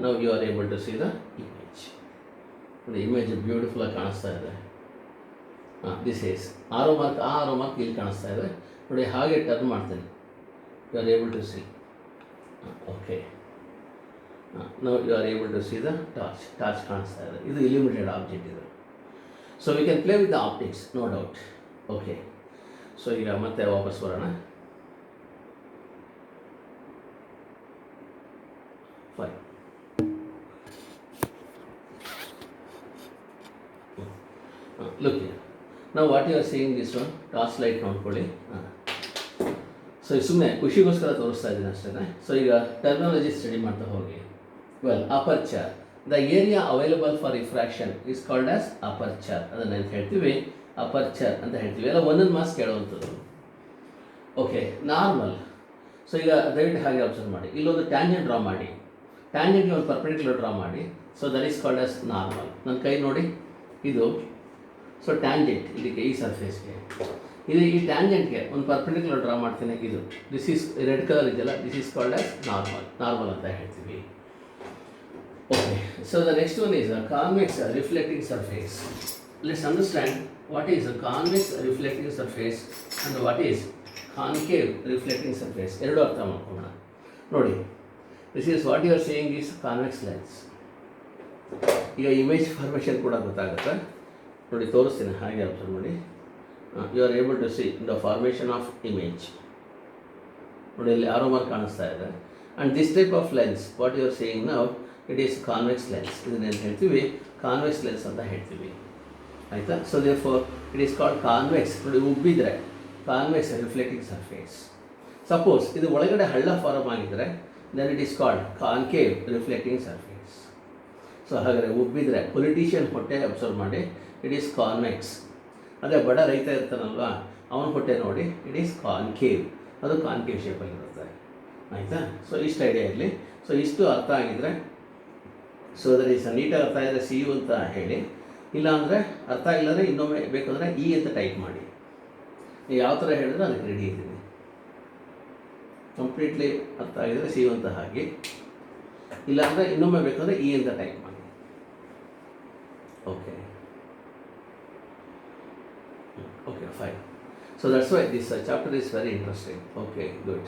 Now you are able to see the image. ನೋಡಿ, ಇಮೇಜ್ ಬ್ಯೂಟಿಫುಲ್ಲಾಗಿ ಕಾಣಿಸ್ತಾ ಇದೆ. This is arrow mark. ಆ ಆರೋ ಮಾರ್ಕ್ ಇಲ್ಲಿ ಕಾಣಿಸ್ತಾ ಇದೆ ನೋಡಿ. ಹಾಗೆ ಟರ್ನ್ ಮಾಡ್ತೇನೆ, you are able to see. Okay, now you are able to see the torch ಕಾಣಿಸ್ತಾ ಇದೆ. ಇದು ಇಲ್ಯುಮಿನೇಟೆಡ್ ಆಬ್ಜೆಕ್ಟ್ ಇದು. So we can play with the optics, no doubt. Okay, so ಈಗ ಮತ್ತೆ ವಾಪಸ್ ಬರೋಣ. ಫೈನ್. Look here. ನಾವು what you are seeing this one, torch light ನೋಡ್ಕೊಳ್ಳಿ. ಸೊ ಸುಮ್ಮನೆ ಖುಷಿಗೋಸ್ಕರ ತೋರಿಸ್ತಾ ಇದ್ದೀನಿ ಅಷ್ಟೇ. ಸೊ ಈಗ ಟರ್ಮಿನಾಲಜಿ ಸ್ಟಡಿ ಮಾಡ್ತಾ ಹೋಗಿ. Well, aperture, the area available for refraction is called as aperture. ಅದನ್ನು ಅಂತ ಹೇಳ್ತೀವಿ, ಅಪರ್ಚರ್ ಅಂತ ಹೇಳ್ತೀವಿ. ಎಲ್ಲ ಒಂದೊಂದು ಮಾರ್ಕ್ಸ್ ಕೇಳುವಂಥದ್ದು. Okay, normal. ಸೊ ಈಗ ದಯವಿಟ್ಟು ಹಾಗೆ ಅಬ್ಸರ್ವ್ ಮಾಡಿ, ಇಲ್ಲೊಂದು ಟ್ಯಾಂಜೆಂಟ್ ಡ್ರಾ ಮಾಡಿ, ಟ್ಯಾಂಜೆಂಟ್ಗೆ ಒಂದು ಪರ್ಪೆಂಡಿಕ್ಯುಲರ್ ಡ್ರಾ ಮಾಡಿ. So that is called as normal. ನನ್ನ ಕೈ ನೋಡಿ, ಇದು ಸೊ ಟ್ಯಾಂಜೆಂಟ್ ಇದಕ್ಕೆ, ಈ ಸರ್ಫೇಸ್ಗೆ ಇದು, ಈ ಟ್ಯಾಂಜೆಂಟ್ಗೆ ಒಂದು ಪರ್ಪೆಂಡಿಕ್ಯುಲರ್ ಡ್ರಾ ಮಾಡ್ತೀನಿ. ಇದು ದಿಸ್ ಈಸ್ ರೆಡ್ ಕಲರ್ ಇದೆಯಲ್ಲ, this is called as normal ಅಂತ ಹೇಳ್ತೀವಿ. Okay, so the next one is a convex reflecting surface. Let's understand what is a convex reflecting surface and what is concave reflecting surface. ಎರಡು ಅರ್ಥ ಮಾಡ್ಕೊಳ್ಳೋಣ. ನೋಡಿ, this is what you are saying is convex lens. ಈಗ image formation ಕೂಡ ಗೊತ್ತಾಗುತ್ತೆ ನೋಡಿ, ತೋರಿಸ್ತೀನಿ, ಹಾಗೆ ಅಬ್ಸರ್ವ್ ಮಾಡಿ. You are able to see the formation of image. ನೋಡಿ, ಇಲ್ಲಿ ಆರೋ ಮಾರ್ಕ್ ಕಾಣಿಸ್ತಾ ಇದೆ. And this type of lens what you are saying now, it is convex lens. ಇದನ್ನೇನು ಹೇಳ್ತೀವಿ, ಕಾನ್ವೆಕ್ಸ್ ಲೆನ್ಸ್ ಅಂತ ಹೇಳ್ತೀವಿ. ಆಯಿತಾ? So therefore it is called convex. ನೋಡಿ, ಉಬ್ಬಿದ್ರೆ ಕಾನ್ವೆಕ್ಸ್ ರಿಫ್ಲೆಕ್ಟಿಂಗ್ ಸರ್ಫೇಸ್. ಸಪೋಸ್ ಇದು ಒಳಗಡೆ ಹಳ್ಳ ಫಾರ್ಮ್ ಆಗಿದ್ದರೆ then it is called concave reflecting surface. So ಹಾಗಾದರೆ ಉಬ್ಬಿದ್ರೆ ಪೊಲಿಟಿಷಿಯನ್ ಹೊಟ್ಟೆ ಅಬ್ಸರ್ವ್ ಮಾಡಿ, ಇಟ್ ಈಸ್ ಕಾನ್ವೆಕ್ಸ್. ಅದೇ ಬಡ ರೈತ ಇರ್ತಾನಲ್ವ, ಅವನ ಹೊಟ್ಟೆ ನೋಡಿ, ಇಟ್ ಈಸ್ ಕಾನ್ಕೇವ್. ಅದು ಕಾನ್ಕೇವ್ ಶೇಪಲ್ಲಿರುತ್ತೆ. ಆಯಿತಾ? ಸೊ ಇಷ್ಟು ಐಡಿಯಾ ಇರಲಿ. ಸೊ ಇಷ್ಟು ಅರ್ಥ ಆಗಿದರೆ, ಸೊ ಅದರ ನೀಟಾಗಿ ಅರ್ಥ ಆಗಿದ್ರೆ ಸಿ ಯು ಅಂತ ಹೇಳಿ, ಇಲ್ಲಾಂದರೆ ಅರ್ಥ ಇಲ್ಲದ್ರೆ ಇನ್ನೊಮ್ಮೆ ಬೇಕಂದರೆ ಇ ಅಂತ ಟೈಪ್ ಮಾಡಿ. ನೀವು ಯಾವ ಥರ ಹೇಳಿದ್ರೆ ಅದಕ್ಕೆ ರೆಡಿ ಇದ್ದೀನಿ. ಕಂಪ್ಲೀಟ್ಲಿ ಅರ್ಥ ಆಗಿದರೆ ಸಿ ಯು ಅಂತ ಹಾಕಿ, ಇಲ್ಲಾಂದರೆ ಇನ್ನೊಮ್ಮೆ ಬೇಕಂದರೆ ಇ ಅಂತ ಟೈಪ್ ಮಾಡಿ. Okay, okay, fine. So that's why this chapter is very interesting. Okay, good.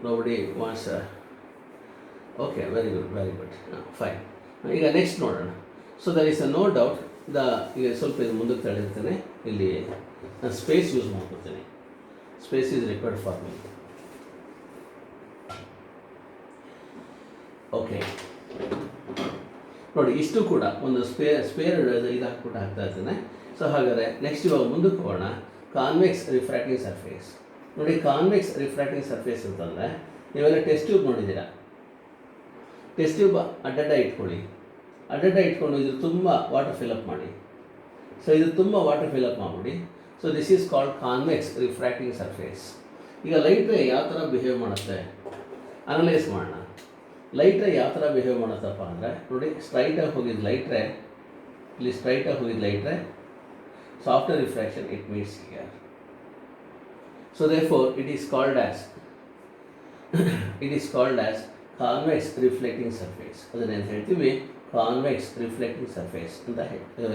Nobody wants okay, very good, fine. ಈಗ ನೆಕ್ಸ್ಟ್ ನೋಡೋಣ. So there is no doubt ಈಗ ಸ್ವಲ್ಪ ಇದು ಮುಂದಕ್ಕೆ ತಡೆದಿರ್ತೇನೆ, ಇಲ್ಲಿ ನಾನು ಸ್ಪೇಸ್ ಯೂಸ್ ಮಾಡ್ಕೊಳ್ತೇನೆ. Space is required for me. Okay, ನೋಡಿ ಇಷ್ಟು ಕೂಡ ಒಂದು ಸ್ಪೇರ್ ಇದು ಹಾಕ್ಬಿಟ್ಟು ಹಾಕ್ತಾ ಇರ್ತೇನೆ. ಸೊ ಹಾಗಾದರೆ ನೆಕ್ಸ್ಟ್ ಇವಾಗ ಮುಂದಕ್ಕೆ ಹೋಗೋಣ. Convex refracting surface. ನೋಡಿ, ಕಾನ್ವೆಕ್ಸ್ ರಿಫ್ರಾಕ್ಟಿಂಗ್ ಸರ್ಫೇಸ್ ಅಂತಂದರೆ ನೀವೆಲ್ಲ ಟೆಸ್ಟ್ ಟ್ಯೂಬ್ ನೋಡಿದ್ದೀರಾ. ಟೆಸ್ಟ್ ಟ್ಯೂಬ್ ಅಡ್ಡಡ್ಡ ಇಟ್ಕೊಳ್ಳಿ, ಅಡ್ಡಡ್ಡ ಇಟ್ಕೊಂಡು ಇದು ತುಂಬ ವಾಟರ್ ಫಿಲಪ್ ಮಾಡಿ. ಸೊ ಇದು ತುಂಬ ವಾಟರ್ ಫಿಲಪ್ ಮಾಡಿಬಿಡಿ. So this is called convex refracting surface. ಈಗ ಲೈಟ್ ರೇ ಯಾವ ಥರ ಬಿಹೇವ್ ಮಾಡುತ್ತೆ ಅನಲೈಸ್ ಮಾಡೋಣ. ಲೈಟ್ ರೇ ಯಾವ ಥರ ಬಿಹೇವ್ ಮಾಡುತ್ತಪ್ಪ ಅಂದರೆ, ನೋಡಿ ಸ್ಟ್ರೈಟಾಗಿ ಹೋಗಿದ್ದು ಲೈಟ್ ರೇ, ಇಲ್ಲಿ ಸ್ಟ್ರೈಟಾಗಿ ಹೋಗಿದ್ದು light ray, so after refraction it meets here. So therefore it is called as convex reflecting surface. ಅದನ್ನ ಏನು ಹೇಳ್ತೀವಿ? ಕಾನ್ವೆಕ್ಸ್ ರಿಫ್ಲೆಕ್ಟಿಂಗ್ ಸರ್ಫೇಸ್ ಅಂತ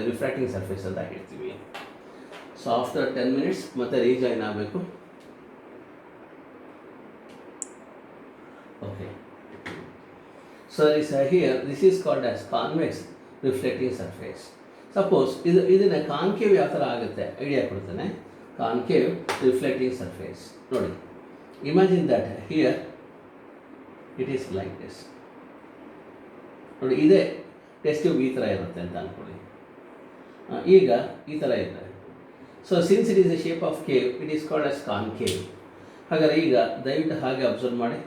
ರಿಫ್ರಾಕ್ಟಿಂಗ್ ಸರ್ಫೇಸ್ ಅಂತ ಹೇಳ್ತೀವಿ. ಸೊ ಆಫ್ಟರ್ 10 minutes ಮತ್ತೆ ರೀಜಾಯಿನ್ ಆಗಬೇಕು. Okay, so here this is called as convex reflecting surface. Suppose ಇದನ್ನ concave ಯಾವ ಥರ ಆಗುತ್ತೆ ಐಡಿಯಾ ಕೊಡ್ತೇನೆ. ಕಾನ್ಕೇವ್ ರಿಫ್ಲೆಕ್ಟಿಂಗ್ ಸರ್ಫೇಸ್ ನೋಡಿ, imagine that here it is like this. ನೋಡಿ, ಇದೇ ಟೆಸ್ಟ್ ಟ್ಯೂಬ್ ಈ ಥರ ಇರುತ್ತೆ ಅಂತ ಅಂದ್ಕೊಳ್ಳಿ. ಈಗ ಈ ಥರ ಇದೆ. So since it is the shape of cave, it is called as concave. ಹಾಗಾದರೆ ಈಗ ದಯವಿಟ್ಟು ಹಾಗೆ ಅಬ್ಸರ್ವ್ ಮಾಡಿ,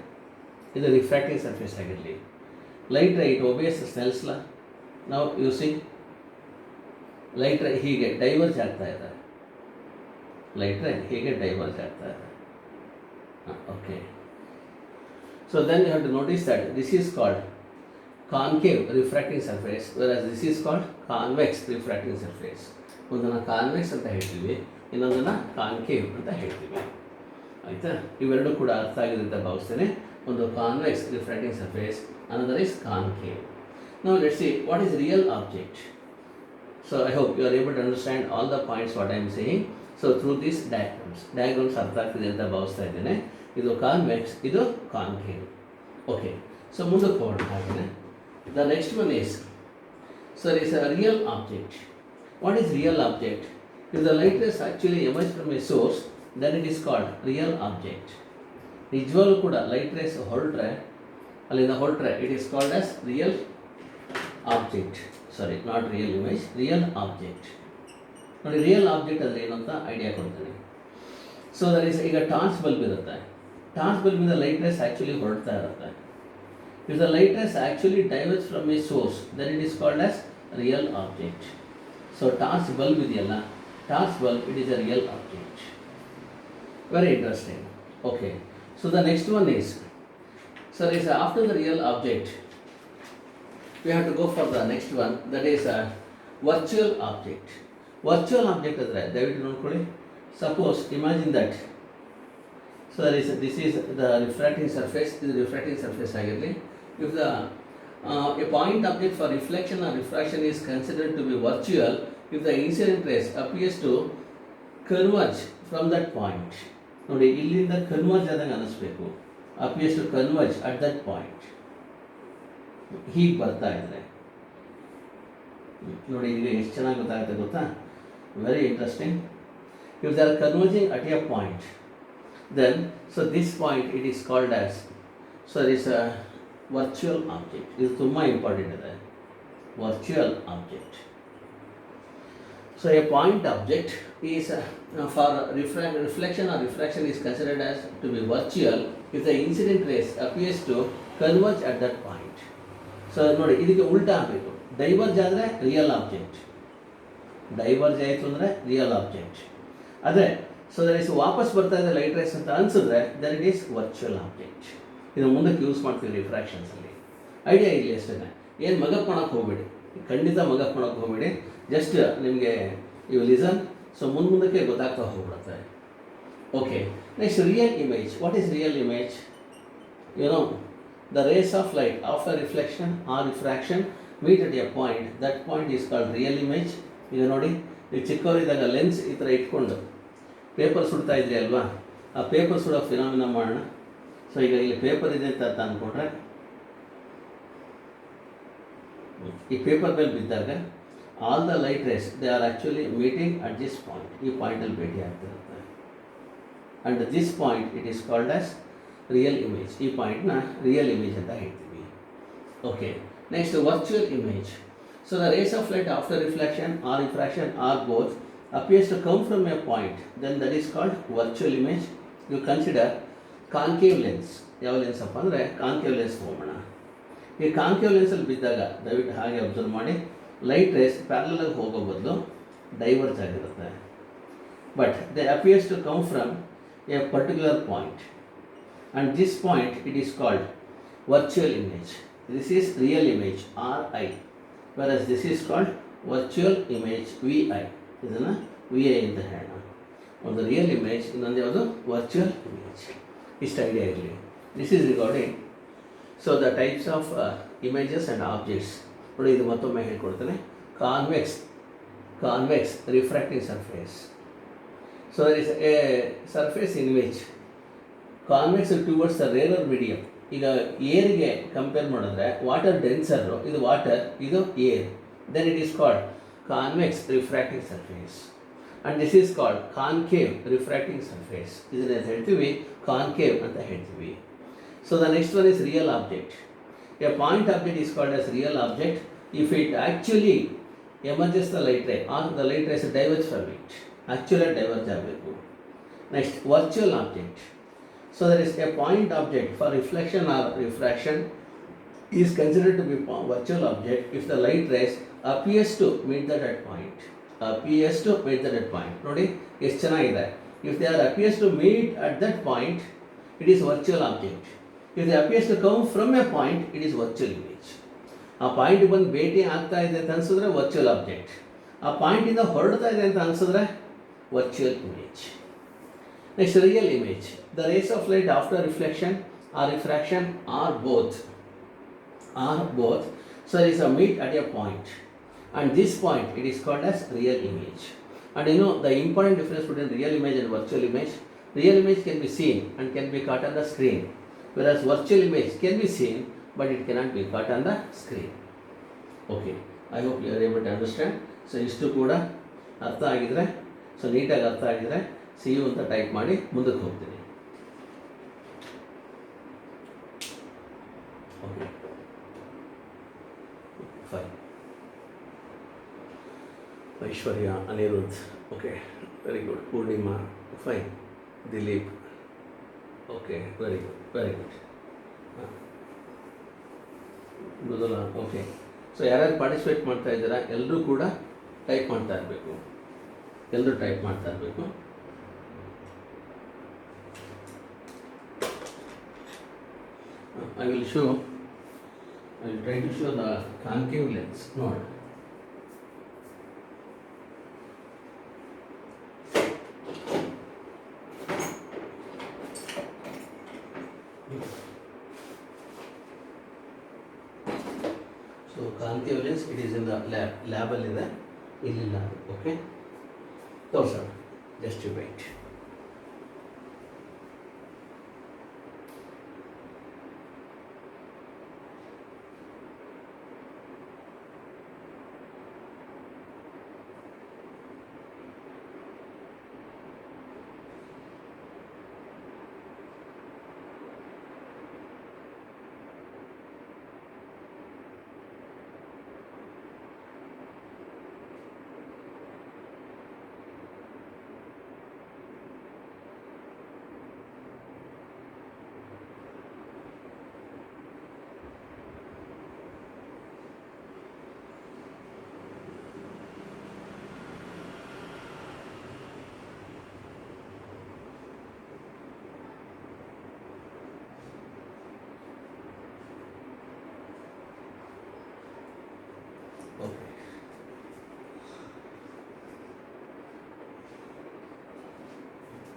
ಇದು ರಿಫ್ರಾಕ್ಟಿಂಗ್ ಸರ್ಫೇಸ್ ಆಗಿರಲಿ. Light ray it obeys Snell's law. ನಾವು ಯೂಸಿಂಗ್ ಲೈಟ್ ರೇ ಹೀಗೆ ಡೈವರ್ಜ್ ಆಗ್ತಾ ಇದೆ, ಲೈಟ್ ರೇ ಹೀಗೆ ಡೈವರ್ಜ್ ಆಗ್ತಾ ಇದೆ. Okay, so then you have to notice that this is called concave refracting surface, versus this is called convex refracting surface. ಒಂದನ್ನು convex ಅಂತ ಹೇಳ್ತೀವಿ, ಇನ್ನೊಂದನ್ನು ಕಾನ್ಕೇವ್ ಅಂತ ಹೇಳ್ತೀವಿ. ಆಯಿತಾ? ಇವೆರಡೂ ಕೂಡ ಅರ್ಥ ಆಗಿದೆ ಅಂತ ಭಾವಿಸ್ತೇನೆ. ಒಂದು convex refracting surface, another is concave. Now let's see what is real object. So I hope you are able to understand all the points what I am saying. So through these diagrams ಅರ್ಥ ಆಗ್ತಿದೆ ಅಂತ ಭಾವಿಸ್ತಾ ಇದ್ದೇನೆ. ಇದು convex, ಇದು concave. Okay, so ಮುಂದಕ್ಕೆ ಹೋಗೋಣ. ಹಾಗೆಯೇ the next one is, so there is a real object. What is real object? If the light rays actually emerge from a source, then it is called real object. ನಿಜವಾಗ್ಲೂ ಕೂಡ light rays ಹೊರಟ್ರೆ, ಅಲ್ಲಿಂದ ಹೊರಟ್ರೆ, it is called as real object. Sorry, not real image, real object. ನೋಡಿ, real object ಅಂದರೆ ಏನು ಅಂತ idea ಕೊಡ್ತೀನಿ. ಸೊ ದರ್ ಇಸ್, ಈಗ ಟಾರ್ಚ್ ಬಲ್ಬ್ ಇರುತ್ತೆ. ಟಾರ್ಚ್ ಬಲ್ಬಿಂದ ಲೈಟ್ ರೇಸ್ ಆ್ಯಕ್ಚುಲಿ ಹೊರಡ್ತಾ ಇರುತ್ತೆ. If the light rays actually diverse from a source, then it is called as real object. So torch bulb ಇದೆಯಲ್ಲ, torch bulb it is a real object. Very interesting. Okay, so the next one is, so is after the real object we have to go for the next one, that is a virtual object. Virtual object andre dayavitu nodಕೊಳ್ಳಿ. Suppose imagine that, so there is this is the refracting surface, this refracting surface agirli. If the a point object for reflection or refraction is considered to be virtual if the incident rays appears to converge from that point. ನೋಡಿ, ಇಲ್ಲಿಂದ converge ಆದಂಗೆ ಅನ್ನಿಸ್ಬೇಕು. Appears to converge at that point. ಹೀಗೆ ಬರ್ತಾ ಇದ್ರೆ ನೋಡಿ, ಈಗ ಎಷ್ಟು ಚೆನ್ನಾಗಿ ಗೊತ್ತಾಗುತ್ತೆ ಗೊತ್ತಾ? Very interesting. If they are converging at a point, then so this point it is called as, so it is a virtual object. ಇದು ತುಂಬ ಇಂಪಾರ್ಟೆಂಟ್ ಇದೆ, virtual object. So a point object is for reflection or refraction is considered as to be virtual if the incident rays appears to converge at that point. So ನೋಡಿ, ಇದಕ್ಕೆ ಉಲ್ಟಾ ಆಗಬೇಕು. Diverge ಆದರೆ real object, diverge ಆಯಿತು ಅಂದರೆ real object. ಆದರೆ so there is ವಾಪಸ್ ಬರ್ತಾ ಇದೆ ಲೈಟ್ ರೇಸ್ ಅಂತ ಅನಿಸಿದ್ರೆ then it is virtual object. ಇದು ಮುಂದಕ್ಕೆ ಯೂಸ್ ಮಾಡ್ತೀವಿ ರಿಫ್ರಾಕ್ಷನ್ಸಲ್ಲಿ. ಐಡಿಯಾ ಇಲ್ಲಿ ಅಷ್ಟೇ, ಏನು ಮಗಪ್ ಮಾಡೋಕ್ಕೆ ಹೋಗಬೇಡಿ, ಖಂಡಿತ ಮಗಪ್ ಮಾಡೋಕ್ಕೆ ಹೋಗಬೇಡಿ. ಜಸ್ಟ್ ನಿಮಗೆ ಯು ಲಿಸನ್, ಸೊ ಮುಂದಕ್ಕೆ ಗೊತ್ತಾಗ್ತಾ ಹೋಗ್ಬಿಡುತ್ತೆ. Okay, next real image. What is real image? You know the rays of light after reflection or refraction meet at a point, that point is called real image. ಈಗ ನೋಡಿ, ನೀವು ಚಿಕ್ಕವರಿದ್ದಾಗ lens ಈ ಥರ ಇಟ್ಕೊಂಡು ಪೇಪರ್ ಸುಡ್ತಾ ಇದ್ರಿ ಅಲ್ವಾ, ಆ ಪೇಪರ್ ಸುಡೋ ಫಿನಾಮಿನ ಮಾಡೋಣ. ಸೊ ಈಗ ಇಲ್ಲಿ ಪೇಪರ್ ಇದೆ ಅಂತ ಅಂದ್ಕೊಂಡ್ರೆ ಈ ಪೇಪರ್ ಮೇಲೆ ಬಿದ್ದಾಗ all the light rays they are actually meeting at this point, ಈ ಪಾಯಿಂಟಲ್ಲಿ ಭೇಟಿ ಆಗ್ತಿರುತ್ತೆ. And this point it is called as real image. ಈ ಪಾಯಿಂಟ್ನ ರಿಯಲ್ ಇಮೇಜ್ ಅಂತ ಹೇಳ್ತೀವಿ. Okay, next virtual image. So the rays of light after reflection or refraction R both appears to come from a point, then that is called virtual image. You consider concave lens. ಯಾವ lens ಅಪ್ಪ ಅಂದರೆ concave lens ಹೋಗೋಣ. ಈ concave ಲೆನ್ಸಲ್ಲಿ ಬಿದ್ದಾಗ ದಯವಿಟ್ಟು ಹಾಗೆ observe ಮಾಡಿ, light rays parallel ಹೋಗೋ ಬದಲು ಡೈವರ್ಜ್ ಆಗಿರುತ್ತೆ. But they appears to come from a particular point, and this point it is called virtual image. This is real image RI, whereas this is called virtual image VI. ಇದನ್ನು VI ಅಂತ ಹೇಳೋಣ. ಒಂದು real image, ಇನ್ನೊಂದು ಯಾವುದು virtual image. ಇಷ್ಟು idea ಇರಲಿ. This is regarding so the types of images and objects. ನೋಡಿ, ಇದು ಮತ್ತೊಮ್ಮೆ ಹೇಳ್ಕೊಡ್ತೇನೆ. Convex refracting surface. So there is a surface in which convex towards the rarer medium. ಈಗ ಏರ್ಗೆ ಕಂಪೇರ್ ಮಾಡಿದ್ರೆ ವಾಟರ್ ಡೆನ್ಸರು, ಇದು ವಾಟರ್, ಇದು air. Then it is called convex refracting surface, and this is called concave refracting surface. ಇದನ್ನ ಹೇಳ್ತೀವಿ concave ಅಂತ ಹೇಳ್ತೀವಿ. So the next one is real object. A point object is called as real object if it actually emerges the light ray or the light rays diverge from it. Actually diverge ಆಗಬೇಕು. Next, virtual object. So there is a point object for reflection or refraction is considered to be virtual object if the light rays appears to meet the dead point. Appears to meet the dead point. ನೋಡಿ ಎಷ್ಟು ಚೆನ್ನಾಗಿದೆ. If they are appears to meet at that point, it is virtual object. If they appears to come from a point, it is virtual image. ಆ point ಬಂದು ಭೇಟಿ ಆಗ್ತಾ ಇದೆ ಅಂತ ಅನ್ಸಿದ್ರೆ ವರ್ಚುವಲ್ ಆಬ್ಜೆಕ್ಟ್. ಆ ಪಾಯಿಂಟಿಂದ ಹೊರಡ್ತಾ ಇದೆ ಅಂತ ಅನ್ಸಿದ್ರೆ virtual image. Next, real image. The rays of light after reflection or refraction R both. So there is a meet at a point, and this point it is called as real image. And you know the important difference between real image and virtual image. Real image can be seen and can be caught on the screen, whereas virtual image can be seen but it cannot be caught on the screen. Okay, I hope you are able to understand. So ಇಷ್ಟು ಕೂಡ ಅರ್ಥ ಆಗಿದ್ರೆ, so ನೀಟಾಗಿ ಅರ್ಥ ಆಗಿದ್ರೆ see you ಅಂತ type ಮಾಡಿ ಮುಂದಕ್ಕೆ ಹೋಗ್ತೀನಿ. Okay. Fine. Aishwarya, Anirudh, okay, very good. Purnima, fine. Dilip, okay, very good. Mridula, okay. So ಯಾರ್ಯಾರು ಪಾರ್ಟಿಸಿಪೇಟ್ ಮಾಡ್ತಾ ಇದ್ದೀರಾ ಎಲ್ಲರೂ ಕೂಡ ಟೈಪ್ ಮಾಡ್ತಾ ಇರಬೇಕು. I will try to show the concave lens. Note. So concave lens, it is in the lab ಅಲ್ಲಿ ಇದೆ, ಇಲ್ಲಿಲ್ಲ. Okay. ತೋರ್ಸೋಣ, just you wait.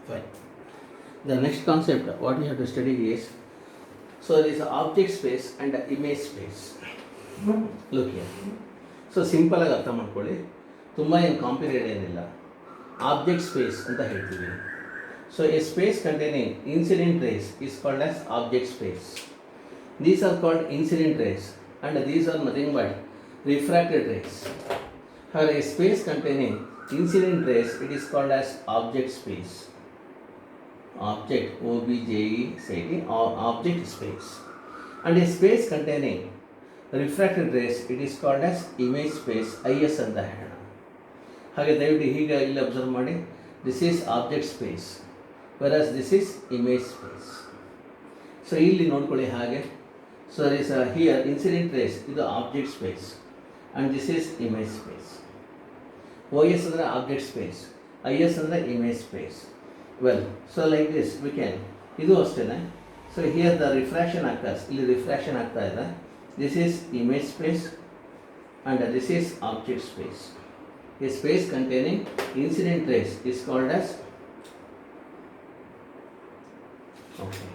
Fine. The next concept what we have to study is, so there is object space and image space. Look here. So simple ಆಗಿ ಅರ್ಥ ಮಾಡ್ಕೊಳ್ಳಿ, ತುಂಬ ಏನು complicated ಏನಿಲ್ಲ. Object space ಅಂತ ಹೇಳ್ತೀವಿ. So a space containing incident rays is called as object space. These are called incident rays and these are nothing but refracted rays. For a space containing incident rays, it is called as object space. Object, OBJECT, or object space. And a space containing refracted rays, it is called as image space, IS ಅಂತ ಹೇಳೋಣ. ಹಾಗೆ ದಯವಿಟ್ಟು ಹೀಗೆ ಇಲ್ಲಿ ಅಬ್ಸರ್ವ್ ಮಾಡಿ, this is object space, versus this is image space. So ಇಲ್ಲಿ ನೋಡ್ಕೊಳ್ಳಿ ಹಾಗೆ. So there is here incident rays, ಇದು object space, and this is image space. OS ಅಂದರೆ ಆಬ್ಜೆಕ್ಟ್ ಸ್ಪೇಸ್, IS ಅಂದರೆ image space. Well, so like this we can, ಇದು ಅಷ್ಟೇ. So here the refraction ಆಗ್ತದೆ, ಇಲ್ಲಿ ರಿಫ್ರಾಕ್ಷನ್ ಆಗ್ತಾ ಇದೆ. This is image space and this is object space. A space containing incident rays is called as, okay,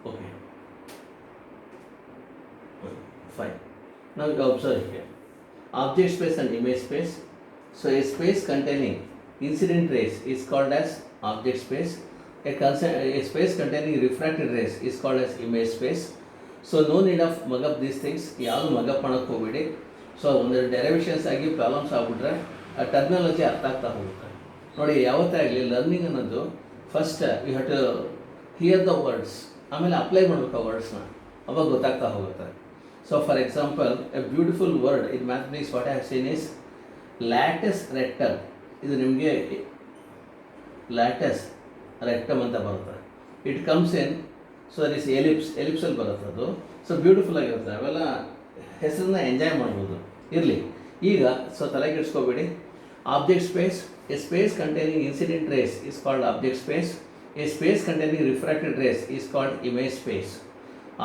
okay, fine. Now you observe here, object space and image space. So a space containing incident rays is called as object space. A space containing refracted rays is called as image space. So no need of mug up these things. ಯಾವುದು ಮಗ್ up ಮಾಡೋಕ್ಕೆ ಹೋಗಬೇಡಿ. So ಒಂದು derivations ಆಗಿ problems ಆಗ್ಬಿಟ್ರೆ ಆ terminology ಅರ್ಥ ಆಗ್ತಾ ಹೋಗುತ್ತೆ. ನೋಡಿ, ಯಾವತ್ತೇ ಆಗಲಿ ಲರ್ನಿಂಗ್ ಅನ್ನೋದು first you have to hear the words, ಆಮೇಲೆ ಅಪ್ಲೈ ಮಾಡಬೇಕು ಆ ವರ್ಡ್ಸ್ನ, ಅವಾಗ ಗೊತ್ತಾಗ್ತಾ ಹೋಗುತ್ತೆ. So for example, a beautiful word in mathematics what I have seen is latus rectum. ಇದು ನಿಮಗೆ ಲ್ಯಾಟಸ್ ರೆಕ್ಟಮ್ ಅಂತ ಬರುತ್ತೆ. It comes in, so that is ಎಲಿಪ್ಸಲ್ಲಿ ಬರುತ್ತೆ ಅದು. ಸೊ ಬ್ಯೂಟಿಫುಲ್ ಆಗಿರುತ್ತೆ. ಅವೆಲ್ಲ ಹೆಸರನ್ನ ಎಂಜಾಯ್ ಮಾಡ್ಬೋದು. ಇರಲಿ, ಈಗ ಸೊ ತಲೆ ಕೆಡಿಸ್ಕೋಬೇಡಿ. Object space, a space containing incident rays is called object space. A space containing refracted rays is called image space.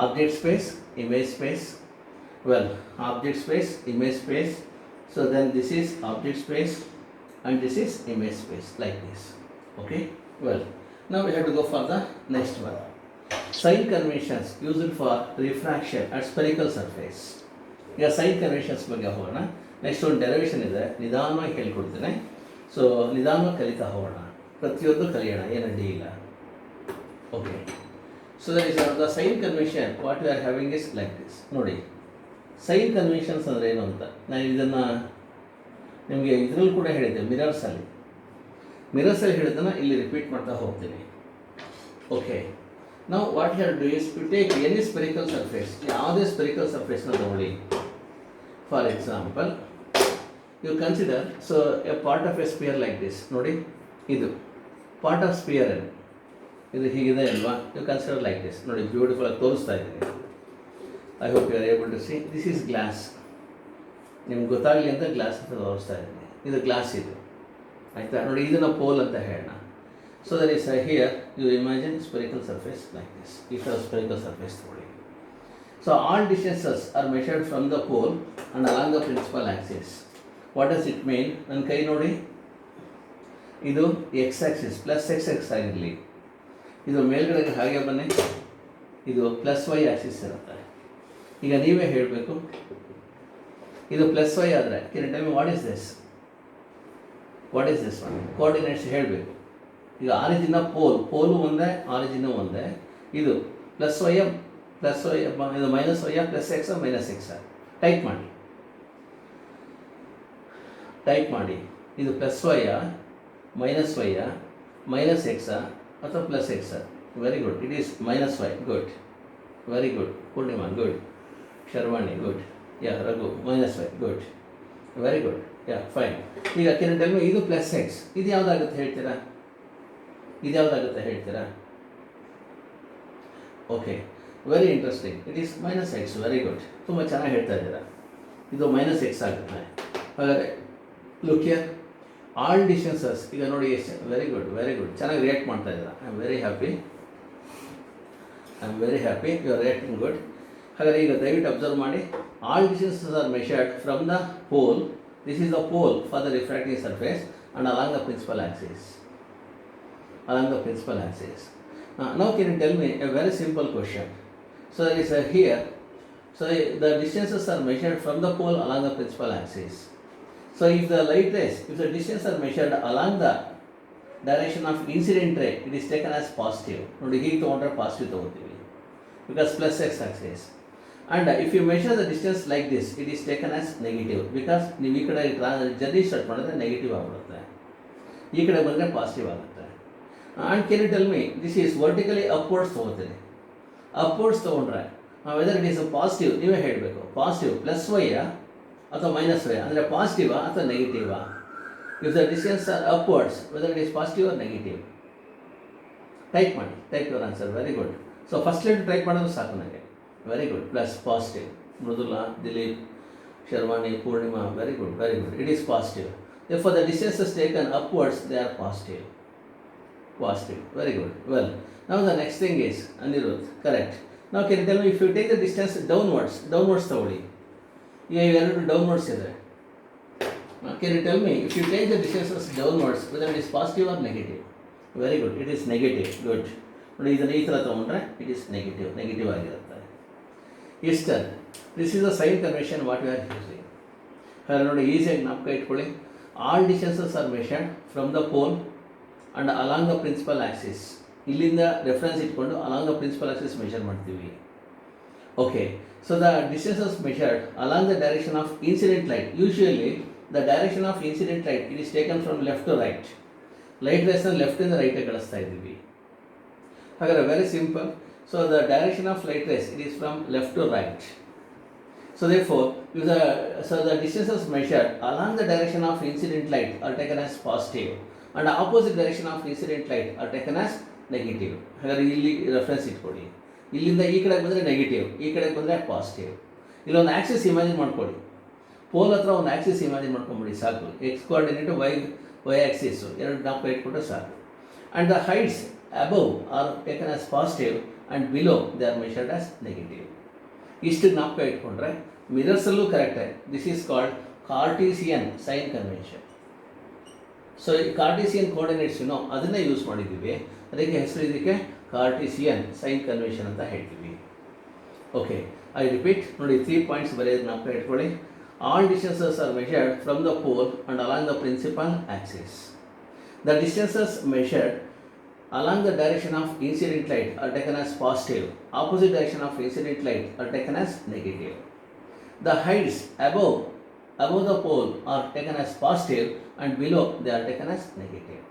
Object space, image space. Well, object space, image space. So then this is object space and this is image space, like this. Okay, well, now we have to go for the next one. Sign conventions used for refraction at spherical surface. ಈಗ sign conventions ಬಗ್ಗೆ ಹೋಗೋಣ. Next ಒಂದು derivation ಇದೆ, ನಿಧಾನವಾಗಿ ಹೇಳ್ಕೊಡ್ತೇನೆ. So ನಿಧಾನವಾಗಿ ಕಲಿತಾ ಹೋಗೋಣ, ಪ್ರತಿಯೊಂದು ಕಲಿಯೋಣ, ಏನು ಅಡ್ಡಿ ಇಲ್ಲ. Okay, so that is the sign convention what you are having is like this. ನೋಡಿ, ಸೈನ್ ಕನ್ವೆನ್ಷನ್ಸ್ ಅಂದರೆ ಏನು ಅಂತ ನಾನು ಇದನ್ನು ನಿಮಗೆ ಇದರಲ್ಲಿ ಕೂಡ ಹೇಳಿದ್ದೆ, ಮಿರರ್ಸಲ್ಲಿ ಹೇಳಿದ್ದನ್ನು ಇಲ್ಲಿ ರಿಪೀಟ್ ಮಾಡ್ತಾ ಹೋಗ್ತೀನಿ. Okay, Now what you have to do is you take any spherical surface, ಯಾವುದೇ spherical surface ನ ತಗೊಳ್ಳಿ. For example, you consider a part of a sphere like this. ನೋಡಿ ಇದು part of sphere ಇದು ಹೀಗಿದೆ ಅಲ್ವಾ? You consider like this. ನೋಡಿ beautiful ಆಗಿ ತೋರಿಸ್ತಾ ಇದ್ದೀನಿ. I hope you are able to see. This is glass. ನಿಮ್ಗೆ ಗೊತ್ತಾಗಲಿ ಅಂತ ಗ್ಲಾಸ್ ಅಂತ ತೋರಿಸ್ತಾ ಇದ್ದೀನಿ. ಇದು ಗ್ಲಾಸ್ ಇದು ಆಯಿತಾ? ನೋಡಿ ಇದನ್ನು ಪೋಲ್ ಅಂತ ಹೇಳೋಣ. So there is here you imagine spherical surface like this. ಈ ಥರ spherical surface ತಗೊಳ್ಳಿ. So all distances are measured from the pole and along the principal axis. What does it mean? ನನ್ನ ಕೈ ನೋಡಿ, ಇದು x axis ಪ್ಲಸ್ x ಆಗಿರಲಿ, ಇದು ಮೇಲ್ಗಡೆಗೆ ಹಾಗೆ ಬನ್ನಿ, ಇದು ಪ್ಲಸ್ y ಆಕ್ಸಿಸ್ ಇರುತ್ತೆ. ಈಗ ನೀವೇ ಹೇಳಬೇಕು, ಇದು ಪ್ಲಸ್ y ಆದರೆ can tell me what is this one coordinates ಹೇಳಬೇಕು. ಈಗ ಆರಿಜಿನ ಪೋಲು ಒಂದೇ, ಆರಿಜಿನು ಒಂದೇ. ಇದು ಪ್ಲಸ್ ವೈ ಇದು minus y plus x minus x. Type ಮಾಡಿ ಇದು plus y minus y minus x ಅಥವಾ plus x. Very good, it is minus y. Good, very good. Purnima good, Sharvani good, yeah Raghu minus y good, very good, yeah fine. ಈಗ can tell me ಇದು plus X, ಇದು ಯಾವುದಾಗುತ್ತೆ ಹೇಳ್ತೀರಾ? Okay, very interesting. It is minus X. Very good, ತುಂಬ ಚೆನ್ನಾಗಿ ಹೇಳ್ತಾ ಇದ್ದೀರಾ. ಇದು minus X ಆಗುತ್ತೆ. ಹಾಗಾದರೆ ಲುಕ್ ಹಿಯರ್, ಆಲ್ ಡಿಸ್ಟೆನ್ಸಸ್. ಈಗ ನೋಡಿ ಎಷ್ಟು ವೆರಿ ಗುಡ್ ಚೆನ್ನಾಗಿ ರಿಯಾಕ್ಟ್ ಮಾಡ್ತಾ ಇದ್ದೀರಾ. I am very happy, you are reacting good. ಹಾಗಾದರೆ ಈಗ ದಯವಿಟ್ಟು ಅಬ್ಸರ್ವ್ ಮಾಡಿ, all distances are measured from the pole. This is the pole for the refracting surface and along the principal axis. Now can you tell me a very simple question? So it is here. So the distances are measured from the pole along the principal axis. So if the distance are measured along the direction of incident ray, it is taken as positive. ನೋಡಿ ಹೀಗೆ ತಗೊಂಡ್ರೆ positive ತಗೋತೀವಿ because plus x axis. And if you measure the distance like this, it is taken as negative because ನೀವು ಈ ಕಡೆ journey start ಮಾಡಿದ್ರೆ negative ಆಗಿಬಿಡುತ್ತೆ, ಈ ಕಡೆ ಬಂದರೆ ಪಾಸಿಟಿವ್ ಆಗುತ್ತೆ. And can you tell me this is vertically upwards ತೊಗೋತೀನಿ. ಅಪ್ವರ್ಡ್ಸ್ ತೊಗೊಂಡ್ರೆ ವೆದರ್ ಇಟ್ ಈಸ್ ಪಾಸಿಟಿವ್, ನೀವೇ ಹೇಳಬೇಕು. ಪಾಸಿಟಿವ್ ಪ್ಲಸ್ ವೈಯಾ ಅಥವಾ ಮೈನಸ್ ವೈ, ಅಂದರೆ ಪಾಸಿಟಿವಾ ಅಥವಾ ನೆಗೆಟಿವಾ? If the distance are upwards, whether it is positive or negative? Type your answer. Very good. So first letter type ಮಾಡೋದು ಸಾಕು ನನಗೆ. ವೆರಿ ಗುಡ್. Plus positive. Mridula, Dilip, Sharvani, Purnima, very good. It is positive. Therefore the distances taken upwards, they are positive. Very good. Well, now the next thing is Anirudh, correct. Now can you tell me if you take the distance downwards ತಗೊಳ್ಳಿ. ಈಗ ಇವೆರಡು downwards ಇದೆ. Can you tell me if you take the distances downwards whether it is positive or negative? Very good, it is negative. Good. ನೋಡಿ ಇದನ್ನು ಈ ಥರ ತೊಗೊಂಡ್ರೆ it is negative ಆಗಿರುತ್ತೆ. Eastern, this is the sign convention what we are using. ಹಾಗೆ ನೋಡಿ ಈಸಿಯಾಗಿ ಜ್ಞಾಪಕ ಇಟ್ಕೊಳ್ಳಿ. All distances are measured from the pole and along the principal axis. ಇಲ್ಲಿಂದ ರೆಫರೆನ್ಸ್ ಇಟ್ಕೊಂಡು along the principal axis measure ಮಾಡ್ತೀವಿ. Okay, so the distances measured along the direction of incident light. Usually the direction of incident light it is taken from left to right. Light ರೇಸ್ನ ಲೆಫ್ಟಿಂದ ರೈಟಿಗೆ ಕಳಿಸ್ತಾ ಇದ್ದೀವಿ. ಹಾಗಾದರೆ very simple. So the direction of light rays it is from left to right. So therefore, the distances measured along the direction of incident light are taken as positive and the opposite direction of incident light are taken as negative. ಹಾಗಾದರೆ ಇಲ್ಲಿ reference ಇಟ್ಕೊಳ್ಳಿ. ಇಲ್ಲಿಂದ ಈ ಕಡೆಗೆ ಬಂದರೆ negative, ಈ ಕಡೆಗೆ ಬಂದರೆ ಪಾಸಿಟಿವ್. ಇಲ್ಲೊಂದು ಆ್ಯಕ್ಸಿಸ್ ಇಮ್ಯಾಜಿನ್ ಮಾಡ್ಕೊಳ್ಳಿ. ಪೋಲ್ ಹತ್ರ ಒಂದು ಆ್ಯಕ್ಸಿಸ್ ಇಮ್ಯಾಜಿನ್ ಮಾಡ್ಕೊಂಬಿಡಿ ಸಾಕು. ಎಕ್ಸ್ ಕೋಆರ್ಡಿನೇಟು ವೈ ಆ್ಯಕ್ಸಿಸು ಎರಡು ಜ್ಞಾಪಕ ಇಟ್ಕೊಂಡ್ರೆ ಸಾಕು. And the heights above are taken as positive and below they are measured as negative. ಇಷ್ಟು ಜ್ಞಾಪಕ ಇಟ್ಕೊಂಡ್ರೆ ಮಿರರ್ಸಲ್ಲೂ ಕರೆಕ್ಟ್ ಆಗಿ this is called Cartesian sign convention. So ಈ ಕಾರ್ಟೀಸಿಯನ್ ಕೋಆರ್ಡಿನೇಟ್ಸ್ ಅದನ್ನೇ ಯೂಸ್ ಮಾಡಿದ್ದೀವಿ. ಅದಕ್ಕೆ ಹೆಸರು ಇದಕ್ಕೆ ಕಾರ್ಟೀಸಿಯನ್ ಸೈನ್ ಕನ್ವೆನ್ಷನ್ ಅಂತ ಹೇಳ್ತೀವಿ. Okay, I repeat. ನೋಡಿ 3 ಪಾಯಿಂಟ್ಸ್ ಬರೆಯೋದು ಜ್ಞಾಪಕ ಇಟ್ಕೊಳ್ಳಿ. All distances are measured from the pole and along the principal axis. The distances measured along the direction of incident light are taken as positive. Opposite direction of incident light are taken as negative. The heights above the pole are taken as positive and below they are taken as negative.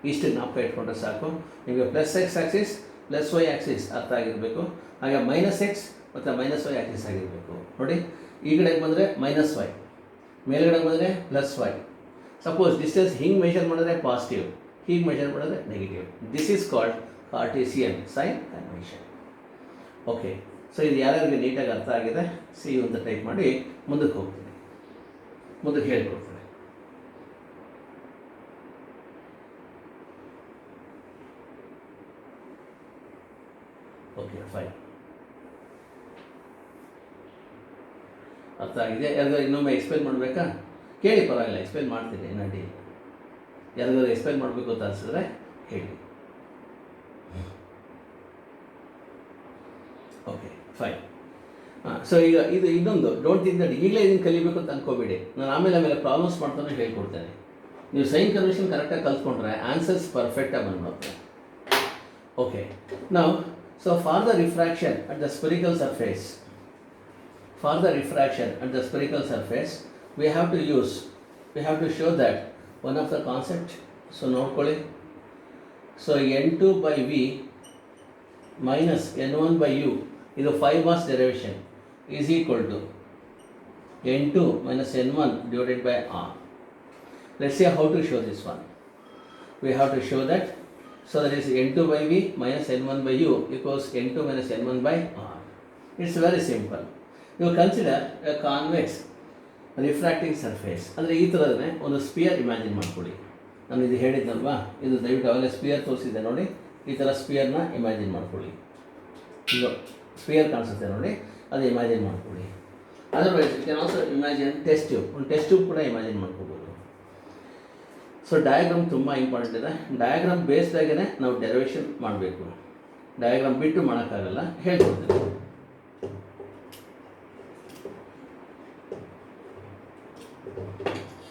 ಇಷ್ಟು ಜ್ಞಾಪಕ ಇಟ್ಕೊಂಡ್ರೆ ಸಾಕು. ನಿಮಗೆ plus x axis plus y axis ಅರ್ಥ ಆಗಿರಬೇಕು, ಹಾಗೆ minus x ಮತ್ತು minus y axis ಆಗಿರಬೇಕು. ನೋಡಿ ಈ ಕಡೆಗೆ ಬಂದರೆ ಮೈನಸ್ ವೈ, ಮೇಲ್ಗಡೆಗೆ ಬಂದರೆ ಪ್ಲಸ್ ವೈ. ಸಪೋಸ್ ಡಿಸ್ಟೆನ್ಸ್ ಹಿಂಗೆ ಮೆಷರ್ ಮಾಡಿದ್ರೆ ಪಾಸಿಟಿವ್, ಹೀಗೆ ಮೆಷರ್ ಮಾಡಿದ್ರೆ negative. This is called Cartesian sign convention. Okay, so ಇದು ಯಾರ್ಯಾರಿಗೆ ನೀಟಾಗಿ ಅರ್ಥ ಆಗಿದೆ ಸಿ ಯು ಅಂತ ಟೈಪ್ ಮಾಡಿ ಮುಂದಕ್ಕೆ ಹೋಗ್ತೀನಿ, ಮುಂದಕ್ಕೆ ಹೇಳ್ಕೊಡ್ತೀನಿ. ಓಕೆ ಫೈನ್, ಅರ್ಥ ಆಗಿದೆ. ಯಾರಿಗಾರು ಇನ್ನೊಮ್ಮೆ ಎಕ್ಸ್ಪ್ಲೇನ್ ಮಾಡಬೇಕಾ? ಕೇಳಿ, ಪರವಾಗಿಲ್ಲ, ಎಕ್ಸ್ಪ್ಲೇನ್ ಮಾಡ್ತೀನಿ, ನಡಿ. ಯಾರಿಗಾರು ಎಕ್ಸ್ಪ್ಲೇನ್ ಮಾಡಬೇಕು ಅಂತ ಅನಿಸಿದ್ರೆ ಹೇಳಿ. Okay fine. ಸೊ ಈಗ ಇದು ಇನ್ನೊಂದು ಡೋಂಟ್ ಥಿಂಕ್ ದಟ್ ಈಗಲೇ ಇದನ್ನು ಕಲಿಬೇಕು ಅಂತ ಅನ್ಕೋಬೇಡಿ. ನಾನು ಆಮೇಲೆ ಪ್ರಾಬ್ಲಮ್ಸ್ ಮಾಡ್ತಾನೆ ಹೇಳ್ಕೊಡ್ತೇನೆ. ನೀವು ಸೈನ್ ಕನ್ವೆನ್ಷನ್ ಕರೆಕ್ಟಾಗಿ ಕಲ್ತ್ಕೊಂಡ್ರೆ ಆನ್ಸರ್ಸ್ ಪರ್ಫೆಕ್ಟಾಗಿ ಬಂದ್ಬಿಡುತ್ತೆ. ಓಕೆ, ನಾವು so for the refraction at the spherical surface, we have to show that one of the concept. So ನೋಡ್ಕೊಳ್ಳಿ. So n2 by v minus n1 by u, ಇದು 5 mass derivation is equal to n2 minus n1 divided by r. Let's see how to show this one. We have to show that, so that is n2 by v minus n1 by u equals n2 minus n1 by r. It's very simple. You consider a convex refracting surface. ಅಂದರೆ ಈ ಥರದನ್ನೇ ಒಂದು sphere imagine ಮಾಡ್ಕೊಳ್ಳಿ. ನಾನು ಇದು ಹೇಳಿದ್ನಲ್ವಾ, ಇದು ದಯವಿಟ್ಟು ಅವೆಲ್ಲ spear ತೋರಿಸಿದೆ ನೋಡಿ. ಈ ಥರ ಸ್ಪಿಯರ್ನ ಇಮ್ಯಾಜಿನ್ ಮಾಡ್ಕೊಳ್ಳಿ. ಇದು ಸ್ಪಿಯರ್ ಕಾಣಿಸುತ್ತೆ ನೋಡಿ, ಅದು ಇಮ್ಯಾಜಿನ್ ಮಾಡ್ಕೊಳ್ಳಿ. Otherwise you can also imagine test tube, ಒಂದು ಟೆಸ್ಟ್ ಟ್ಯೂಬ್ ಕೂಡ ಇಮ್ಯಾಜಿನ್ ಮಾಡ್ಕೋಬೋದು. ಸೊ ಡಯಾಗ್ರಾಮ್ ತುಂಬ ಇಂಪಾರ್ಟೆಂಟ್ ಇದೆ. ಡಯಾಗ್ರಾಮ್ ಬೇಸ್ದಾಗೇ ನಾವು ಡೆರಿವೇಷನ್ ಮಾಡಬೇಕು. ಡಯಾಗ್ರಾಮ್ ಬಿಟ್ಟು ಮಾಡೋಕ್ಕಾಗಲ್ಲ, ಹೇಳ್ಕೊಡ್ತೀನಿ.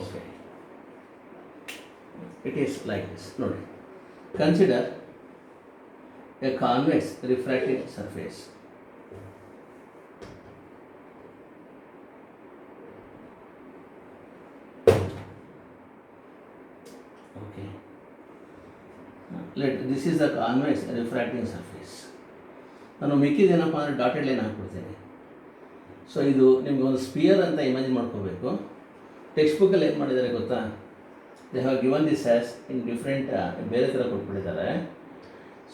Okay, it is like this. Note, consider a convex refracting surface. Okay, this is the convex refracting surface. ನಾನು ಮಿಕ್ಕಿದೇನಪ್ಪ ಅಂದರೆ ಡಾಟೆಡ್ ಲೈನ್ ಹಾಕ್ಬಿಡ್ತೀನಿ. ಸೊ ಇದು ನಿಮ್ಗೆ ಒಂದು ಸ್ಪಿಯರ್ ಅಂತ ಇಮ್ಯಾಜಿನ್ ಮಾಡ್ಕೋಬೇಕು. ಟೆಕ್ಸ್ಟ್ ಬುಕ್ಕಲ್ಲಿ ಏನು ಮಾಡಿದ್ದಾರೆ ಗೊತ್ತಾ, they have given this as in different, ಬೇರೆ ಥರ ಕೊಟ್ಬಿಟ್ಟಿದ್ದಾರೆ.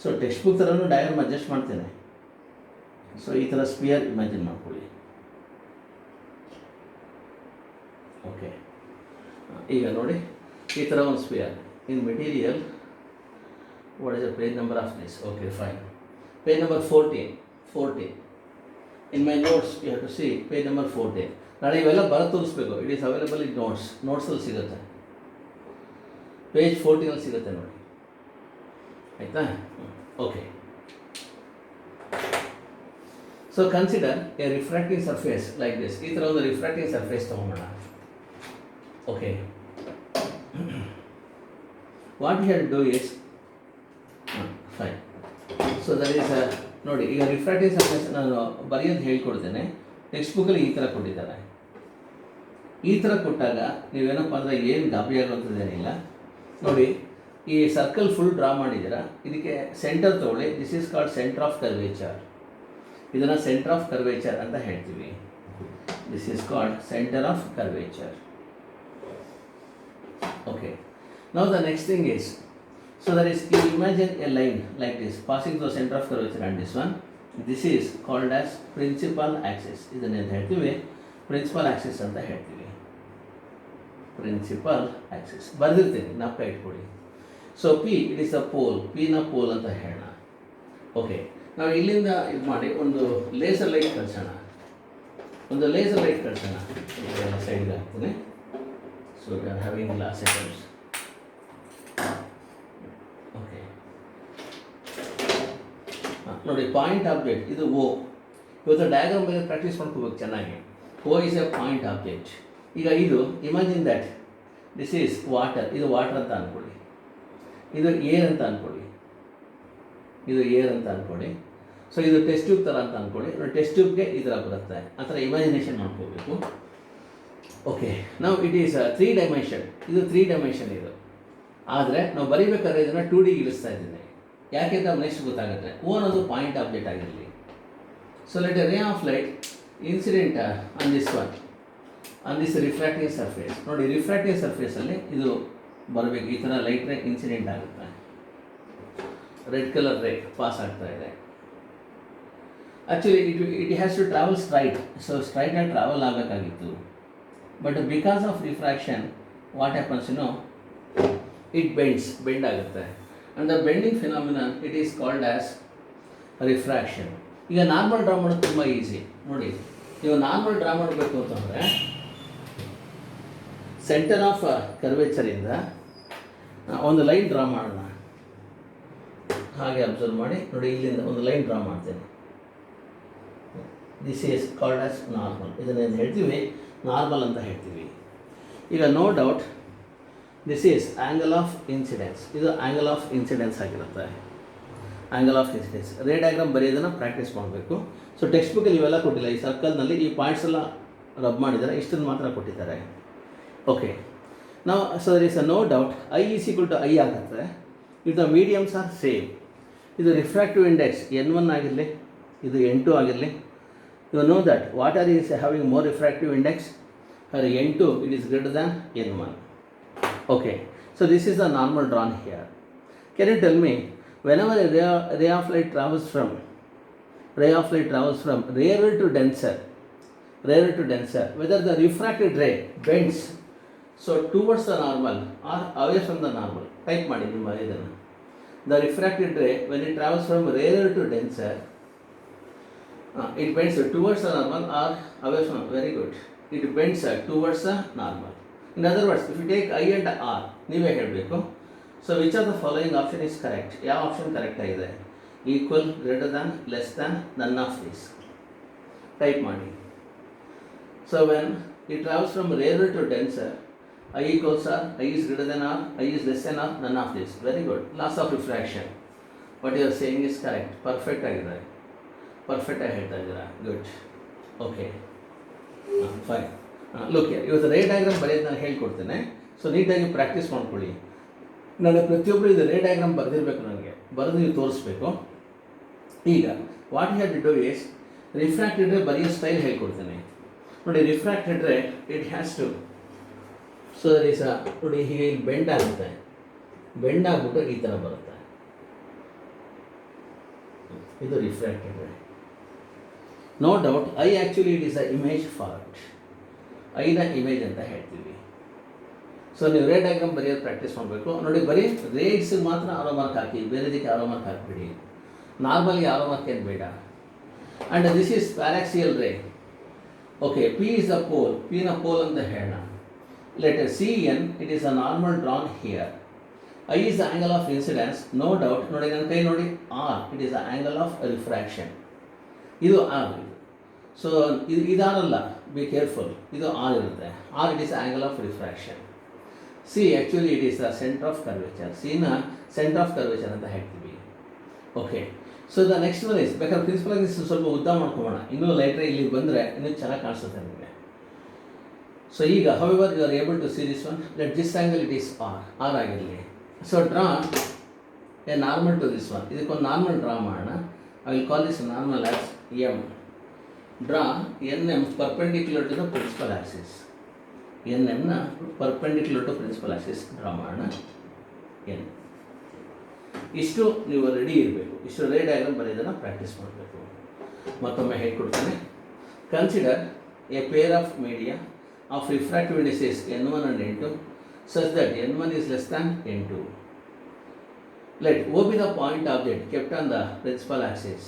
ಸೊ ಟೆಕ್ಸ್ಟ್ ಬುಕ್ ಥರನೂ ಡಯಾಗ್ರಾಮ್ ಅಡ್ಜಸ್ಟ್ ಮಾಡ್ತೇನೆ. ಸೊ ಈ ಥರ ಸ್ಪಿಯರ್ ಇಮ್ಯಾಜಿನ್ ಮಾಡ್ಕೊಳ್ಳಿ. ಓಕೆ, ಈಗ ನೋಡಿ ಈ ಥರ ಒಂದು sphere in material. What is the page number of this? Okay fine, page number 14. In my notes you have to see page number 14. ನಾಳೆ ಇವೆಲ್ಲ ಬರೆದು ತೋರಿಸ್ಬೇಕು. ಇಟ್ ಈಸ್ ಅವೈಲೇಬಲ್ ಇನ್ ನೋಟ್ಸಲ್ಲಿ ಸಿಗುತ್ತೆ, ಪೇಜ್ 14 ಸಿಗುತ್ತೆ ನೋಡಿ, ಆಯಿತಾ? Okay, so consider a refracting surface like this. ಈ ಥರ ಒಂದು ರಿಫ್ರಾಕ್ಟಿಂಗ್ ಸರ್ಫೇಸ್ ತೊಗೊಂಬೋಣ. Okay, what you have to do is fine. So that is ನೋಡಿ, ಈಗ ರಿಫ್ರಾಕ್ಟಿಂಗ್ ಸರ್ಫೇಸ್ ನಾನು ಬರೆಯೋದು ಹೇಳ್ಕೊಡ್ತೇನೆ. ಟೆಕ್ಸ್ಟ್ ಬುಕ್ಕಲ್ಲಿ ಈ ಥರ ಕೊಟ್ಟಿದ್ದಾರೆ. ಈ ಥರ ಕೊಟ್ಟಾಗ ನೀವೇನಪ್ಪ ಅಂದರೆ ಏನು ಗಾಬರಿ ಆಗೋಂಥದ್ದೇನಿಲ್ಲ. ನೋಡಿ, ಈ ಸರ್ಕಲ್ ಫುಲ್ ಡ್ರಾ ಮಾಡಿದ್ದೀರಾ, ಇದಕ್ಕೆ ಸೆಂಟರ್ ತೊಗೊಳ್ಳಿ. This is called centre of curvature. ಇದನ್ನು ಸೆಂಟರ್ ಆಫ್ ಕರ್ವೇಚರ್ ಅಂತ ಹೇಳ್ತೀವಿ. This is called centre of curvature. Okay, now the next thing is, so that is, you imagine a line like this passing through the center of curvature, and this one, this is called as principal axis. ಇದನ್ನ ಏನು ಹೇಳ್ತೀವಿ? Principal Axis ಅಂತ ಹೇಳ್ತೀವಿ. Principal Axis ಬರೆದಿರ್ತೀನಿ, ಜ್ಞಾಪಕ ಇಟ್ಕೊಳ್ಳಿ. So P, it is a pole. ಪಿನ pole ಅಂತ ಹೇಳೋಣ. ಓಕೆ, ನಾವು ಇಲ್ಲಿಂದ ಇದು ಮಾಡಿ ಒಂದು ಲೇಸರ್ ಲೈಟ್ ಕಳಿಸೋಣ. ಇದೆಲ್ಲ ಸೈಡ್ಗೆ ಹಾಕ್ತೀನಿ. So we are having glass items. Okay, ನೋಡಿ, ಪಾಯಿಂಟ್ ಆಬ್ಜೆಕ್ಟ್ ಇದು ಓ. ಇವತ್ತು ಡಯಾಗ್ರಾಮ್ ಬಗ್ಗೆ ಪ್ರಾಕ್ಟೀಸ್ ಮಾಡ್ಕೋಬೇಕು ಚೆನ್ನಾಗಿ. ಓ ಇಸ್ ಎ ಪಾಯಿಂಟ್ ಆಬ್ಜೆಕ್ಟ್. ಈಗ ಇದು imagine that this is water. ಇದು ವಾಟರ್ ಅಂತ ಅಂದ್ಕೊಳ್ಳಿ. ಇದು ಏರ್ ಅಂತ ಅಂದ್ಕೊಳ್ಳಿ. ಸೊ ಇದು ಟೆಸ್ಟ್ ಟ್ಯೂಬ್ ಥರ ಅಂತ ಅಂದ್ಕೊಳ್ಳಿ. ಟೆಸ್ಟ್ ಟ್ಯೂಬ್ಗೆ ಈ ಥರ ಬರುತ್ತೆ. ಆ ಥರ ಇಮ್ಯಾಜಿನೇಷನ್ ಮಾಡ್ಕೋಬೇಕು. ಓಕೆ, ನಾವು ಇಟ್ ಈಸ್ 3 ಡೈಮೆನ್ಷನ್. ಇದು 3 ಡೈಮೆನ್ಷನ್ ಇದು. ಆದರೆ ನಾವು ಬರೀಬೇಕಾದ್ರೆ ಇದನ್ನು 2D ಇಳಿಸ್ತಾ ಇದ್ದೀನಿ. ಯಾಕೆಂದ್ರೆ ನೆಕ್ಸ್ಟ್ ಗೊತ್ತಾಗುತ್ತೆ. ಓ ಅನ್ನೋದು ಪಾಯಿಂಟ್ ಆಬ್ಜೆಕ್ಟ್ ಆಗಿರಲಿ. So let a ray of light incident on this one, on this refractive surface. ನೋಡಿ ರಿಫ್ರಾಕ್ಟಿವ್ ಸರ್ಫೇಸಲ್ಲಿ ಇದು ಬರಬೇಕು, ಈ ಥರ ಲೈಟ್ ರೇ ಇನ್ಸಿಡೆಂಟ್ ಆಗುತ್ತೆ, ರೆಡ್ ಕಲರ್ ರೇ ಪಾಸ್ ಆಗ್ತಾ ಇದೆ. Actually it has to travel straight, so ಸ್ಟ್ರೈಟಾಗಿ ಟ್ರಾವೆಲ್ ಆಗಬೇಕಾಗಿತ್ತು. But because of refraction what happens it bend ಆಗುತ್ತೆ. And the bending phenomenon it is called as refraction. ಈಗ normal draw ಮಾಡೋದು ತುಂಬ ಈಸಿ. ನೋಡಿ, ನೀವು ನಾರ್ಮಲ್ ಡ್ರಾ ಮಾಡಬೇಕು ಅಂತಂದರೆ ಸೆಂಟರ್ ಆಫ್ ಕರ್ವೇಚರಿಂದ ಒಂದು ಲೈನ್ ಡ್ರಾ ಮಾಡೋಣ. ಹಾಗೆ ಅಬ್ಸರ್ವ್ ಮಾಡಿ. ನೋಡಿ, ಇಲ್ಲಿಂದ ಒಂದು ಲೈನ್ ಡ್ರಾ ಮಾಡ್ತೇನೆ. This is called as normal. ಇದನ್ನೇನು ಹೇಳ್ತೀವಿ, ನಾರ್ಮಲ್ ಅಂತ ಹೇಳ್ತೀವಿ. ಈಗ no doubt this is angle of incidence. ಇದು ಆ್ಯಂಗಲ್ ಆಫ್ ಇನ್ಸಿಡೆನ್ಸ್ ಆಗಿರುತ್ತೆ. Angle of incidence ray diagram ಬರೆಯೋದನ್ನು ಪ್ರಾಕ್ಟೀಸ್ ಮಾಡಬೇಕು. ಸೊ ಟೆಕ್ಸ್ಟ್ ಬುಕ್ಕಲ್ಲಿ ಇವೆಲ್ಲ ಕೊಟ್ಟಿಲ್ಲ. ಈ ಸರ್ಕಲ್ನಲ್ಲಿ ಈ ಪಾಯಿಂಟ್ಸ್ ಎಲ್ಲ ರಬ್ ಮಾಡಿದ್ದಾರೆ, ಇಷ್ಟನ್ನು ಮಾತ್ರ ಕೊಟ್ಟಿದ್ದಾರೆ. ಓಕೆ, ನಾವು so there is a no doubt I is equal to I ಆಗುತ್ತೆ if the mediums are same. ಇದು ರಿಫ್ರಾಕ್ಟಿವ್ ಇಂಡೆಕ್ಸ್ N1 ಆಗಿರಲಿ, ಇದು N2 ಆಗಿರಲಿ. You know that water is having more refractive index, or N2 it is greater than N1. Okay, so this is the normal drawn here. Can you tell me, whenever a ray of light travels from rarer to denser, whether the refracted ray bends so towards the normal or away from the normal? Type ಮಾಡಿ ನಿಮ್ಮ ಇದನ್ನು. The refracted ray when it travels from rarer to denser, it bends towards the normal or away from. Very good. It bends towards the normal. In other words, if you take I and R, ನೀವೇ ಹೇಳಬೇಕು. So which of the following option is correct? ಯಾವ option correct ಆಗಿದೆ? Equal, greater than, less than, ನನ್ of this. Type ಮಾಡಿ. So when it travels from rarer to denser, I equals R, I is greater than R, I is less than R, none of this. Very good. Loss of refraction. What you are saying is correct. Perfect ಆಗಿದೆ. ಪರ್ಫೆಕ್ಟಾಗಿ ಹೇಳ್ತಾ ಇದ್ದೀರಾ. Good. Okay, fine. Look, ಇವತ್ತು ray diagram ಬರೆಯೋದು ನಾನು ಹೇಳ್ಕೊಡ್ತೇನೆ. So ನೀಟಾಗಿ practice ಮಾಡ್ಕೊಳ್ಳಿ. ನಾನು ಪ್ರತಿಯೊಬ್ಬರು ಇದು ರೇ ಡಯಾಗ್ರಾಮ್ ಬರೆದಿರಬೇಕು, ನನಗೆ ಬರೆದು ನೀವು ತೋರಿಸ್ಬೇಕು. ಈಗ what you have to do is refracted ray ಬರೆಯೋ ಸ್ಟೈಲ್ ಹೇಳ್ಕೊಡ್ತೇನೆ. ನೋಡಿ, refracted ray it has to, so there is ನೋಡಿ, ಹೀಗೆ ಇಲ್ಲಿ ಬೆಂಡ್ ಆಗುತ್ತೆ. ಬೆಂಡ್ ಆಗಿಬಿಟ್ಟು ಈ ಥರ ಬರುತ್ತೆ. ಇದು refracted ray. No doubt I actually it is a image for it. ಐನ ಇಮೇಜ್ ಅಂತ ಹೇಳ್ತೀವಿ. ಸೊ ನೀವು ರೇ ಡಯಾಗ್ರಾಮ್ ಬರೆಯೋದು ಪ್ರಾಕ್ಟೀಸ್ ಮಾಡಬೇಕು. ನೋಡಿ, ಬರೀ ರೇಟ್ಸಿಗೆ ಮಾತ್ರ ಆರೋ ಮಾರ್ಕ್ ಹಾಕಿ, ಬೇರೆದಕ್ಕೆ ಆರೋ ಮಾರ್ಕ್ ಹಾಕಿಬಿಡಿ. ನಾರ್ಮಲ್ಗೆ ಆರೋ ಮಾರ್ಕ್ ಏನು ಬೇಡ. And this is paraxial ray. Okay, P is the pole. ಪಿನ ಪೋಲ್ ಅಂತ ಹೇಳೋಣ. Let C N it is a normal drawn here. I is the angle of incidence, no doubt. ನೋಡಿ, ನನ್ನ ಕೈ ನೋಡಿ, R it is the angle of refraction. ಇದು R. So ಇದಾರಲ್ಲ, be careful. ಇದು R ಇರುತ್ತೆ. R it is the angle of refraction. C actually it is the center of curvature. C ನ center of curvature ಅಂತ ಹೇಳ್ತೀವಿ. Okay, so the next one is, ಬೇಕಾದ್ರೆ principal ಆಗಿ ಸ್ವಲ್ಪ ಉದ್ದ ಮಾಡ್ಕೊಬೋಣ. ಇನ್ನೂ ಲೈಟ್ರೆ ಇಲ್ಲಿ ಬಂದರೆ ಇನ್ನೂ ಚೆನ್ನಾಗಿ ಕಾಣಿಸುತ್ತೆ ನಿಮಗೆ. ಸೊ ಈಗ however you are able to see this one. Let this angle it is R ಆಗಿರಲಿ. So draw a normal to this one. ಇದಕ್ಕೊಂದು ನಾರ್ಮಲ್ ಡ್ರಾ ಮಾಡೋಣ. I will call this normal as M. Draw NM perpendicular to the principal axis. NM ನ perpendicular to principal axis draw ಮಾಡೋಣ. N. ಇಷ್ಟು ನೀವು ready ಇರಬೇಕು. ಇಷ್ಟು ರೇ diagram ಬರೆಯೋದನ್ನು ಪ್ರಾಕ್ಟೀಸ್ ಮಾಡಬೇಕು. ಮತ್ತೊಮ್ಮೆ ಹೇಳ್ಕೊಡ್ತೇನೆ. Consider a pair of media of refractive indexes N1 and N2 such that N1 is less than N2. Let O be the point object kept on the principal axis.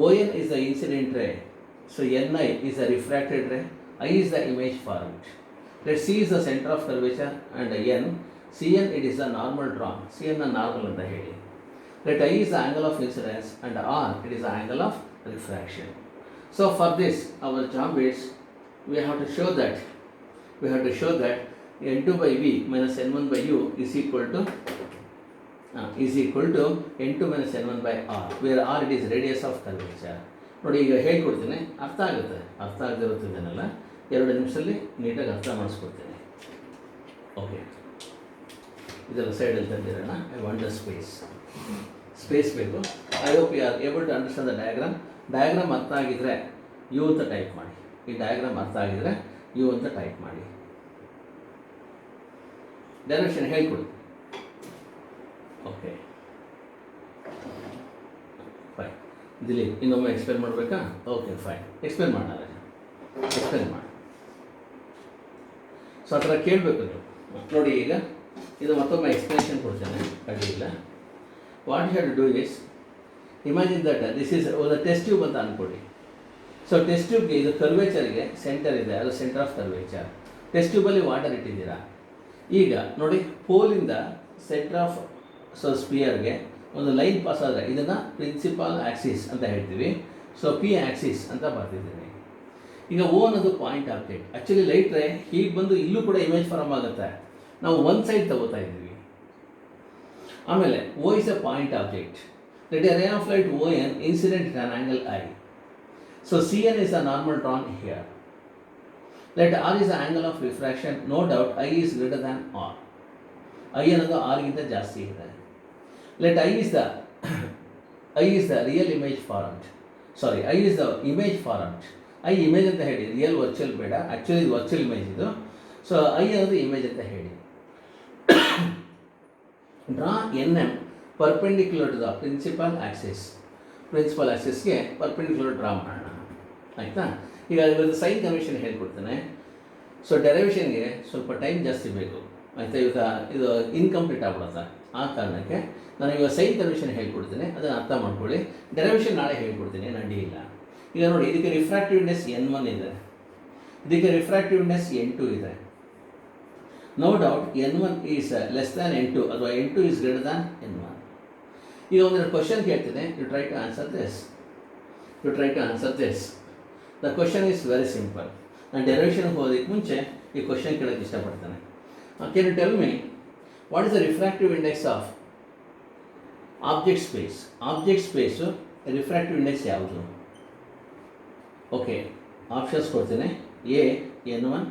ON is the incident ray. So Ni is the refracted ray. I is the image for it. Let C is the center of curvature and N. Cn it is the normal drawn. Cn the normal ಅಂತ ಹೇಳಿ. Let I is the angle of incidence and R it is the angle of refraction. So for this our job is we have to show that N2 by V minus N1 by U is equal to N2 minus N1 by R, where R it is radius of curvature. ನೋಡಿ, ಈಗ ಹೇಳ್ಕೊಡ್ತೀನಿ, ಅರ್ಥ ಆಗುತ್ತೆ. ಅರ್ಥ ಆಗದಿರುತ್ತೇನಲ್ಲ, 2 ನಿಮಿಷದಲ್ಲಿ ನೀಟಾಗಿ ಅರ್ಥ ಮಾಡಿಸ್ಕೊಡ್ತೀನಿ. Okay, ಇದೆಲ್ಲ ಸೈಡಲ್ಲಿ ತಂದಿರೋಣ. I want the space. Space ಬೇಕು. I hope you are able to understand the diagram. Diagram ಅರ್ಥ ಆಗಿದ್ರೆ ಯು ಅಂತ ಟೈಪ್ ಮಾಡಿ. ಈ ಡಯಾಗ್ರಾಮ್ ಅರ್ಥ ಆಗಿದ್ರೆ ಯು ಅಂತ ಟೈಪ್ ಮಾಡಿ. ಡೈರೆಕ್ಷನ್ ಹೇಳ್ಕೊಡಿ. Okay fine. ದಿಲಿ ಇನ್ನೊಮ್ಮೆ ಎಕ್ಸ್ಪ್ಲೇನ್ ಮಾಡಬೇಕಾ? ಓಕೆ ಫೈನ್, ಎಕ್ಸ್ಪ್ಲೇನ್ ಮಾಡೋಣ. ಎಕ್ಸ್ಪ್ಲೇನ್ ಮಾಡಿ. ಸೊ ಆ ಥರ ಕೇಳಬೇಕು ನೀವು. ನೋಡಿ ಈಗ ಇದು ಮತ್ತೊಮ್ಮೆ ಎಕ್ಸ್ಪ್ಲನೇಷನ್ ಕೊಡ್ತೇನೆ, ಅಡ್ಡಿಲ್ಲ. What you have to do is imagine that this is ಒಂದು ಟೆಸ್ಟ್ ಟ್ಯೂಬ್ ಅಂತ ಅಂದ್ಕೊಳ್ಳಿ. ಸೊ ಟೆಸ್ಟ್ ಟ್ಯೂಬ್ಗೆ ಇದು ಕರ್ವೇಚರ್ಗೆ ಸೆಂಟರ್ ಇದೆ, ಅದು ಸೆಂಟರ್ ಆಫ್ ಕರ್ವೇಚರ್. ಟೆಸ್ಟ್ ಟ್ಯೂಬಲ್ಲಿ ವಾಟರ್ ಇಟ್ಟಿದ್ದೀರಾ. ಈಗ ನೋಡಿ ಪೋಲಿಂದ ಸೆಂಟರ್ ಆಫ್ ಸ್ಪಿಯರ್ಗೆ ಒಂದು ಲೈನ್ ಪಾಸ್ ಆದರೆ ಇದನ್ನು ಪ್ರಿನ್ಸಿಪಾಲ್ ಆಕ್ಸಿಸ್ ಅಂತ ಹೇಳ್ತೀವಿ. ಸೊ ಪಿ ಆಕ್ಸಿಸ್ ಅಂತ ಬರ್ತಿದ್ದೀನಿ. ಈಗ ಓ ಅನ್ನೋದು point object. Actually light ray ಹೀಗೆ ಬಂದು ಇಲ್ಲೂ ಕೂಡ ಇಮೇಜ್ ಫಾರ್ಮ್ ಆಗುತ್ತೆ. ನಾವು ಒಂದು ಸೈಡ್ ತಗೋತಾ ಇದ್ದೀವಿ. ಆಮೇಲೆ O is a point object. Let a ray of light O N incident in an angle I. So C N is a normal drawn here. Let R is the angle of refraction. No doubt I is greater than R. I ಅನ್ನೋದು ಆರ್ಗಿಂತ ಜಾಸ್ತಿ ಇದೆ. Let I is the real image formed. Sorry, I is the image formed. I image ಅಂತ ಹೇಳಿ, real virtual ಬೇಡ, actually ಇದು virtual image ಇದು. So I ಅನ್ನೋದು ಇಮೇಜ್ ಅಂತ ಹೇಳಿ. Draw N M perpendicular to the principal axis. Principal ಆಕ್ಸಿಸ್ಗೆ perpendicular draw ಮಾಡೋಣ, ಆಯಿತಾ? ಈಗ ಇವತ್ತು ಸೈನ್ ಕನ್ವೆನ್ಷನ್ ಹೇಳ್ಕೊಡ್ತೇನೆ. ಸೊ ಡೆರಿವೇಷನ್ಗೆ ಸ್ವಲ್ಪ ಟೈಮ್ ಜಾಸ್ತಿ ಬೇಕು, ಆಯಿತಾ? ಇವಾಗ ಇದು ಇನ್ಕಂಪ್ಲೀಟ್ ಆಗ್ಬಿಡುತ್ತೆ. ಆ ಕಾರಣಕ್ಕೆ ನಾನು ಇವಾಗ ಸೈನ್ ಕನ್ವೆನ್ಷನ್ ಹೇಳ್ಕೊಡ್ತೀನಿ, ಅದನ್ನು ಅರ್ಥ ಮಾಡ್ಕೊಳ್ಳಿ. ಡೆರಿವೇಷನ್ ನಾಳೆ ಹೇಳ್ಕೊಡ್ತೀನಿ, ಅಡ್ಡಿ ಇಲ್ಲ. ಈಗ ನೋಡಿ, ಇದಕ್ಕೆ ರಿಫ್ರಾಕ್ಟಿವ್ ಇಂಡೆಕ್ಸ್ N1 ಇದೆ, ಇದಕ್ಕೆ ರಿಫ್ರಾಕ್ಟಿವ್ ಇಂಡೆಕ್ಸ್ N2 ಇದೆ. No doubt N1 is less than N2 ಅಥವಾ N2 is greater than N1. ಈಗ ಒಂದೆರಡು ಕ್ವಶನ್ ಕೇಳ್ತೀನಿ, you try to answer this. The question is very simple. ನಾನು ಡೆರಿವೇಷನ್ಗೆ ಹೋಗೋದಕ್ಕೆ ಮುಂಚೆ ಈ ಕ್ವಶನ್ ಕೇಳೋಕ್ಕೆ ಇಷ್ಟಪಡ್ತೇನೆ. Can you tell me what is the refractive index of object space? Object space refractive index ಯಾವುದು? ಓಕೆ, ಆಪ್ಷನ್ಸ್ ಕೊಡ್ತೀನಿ. A N1,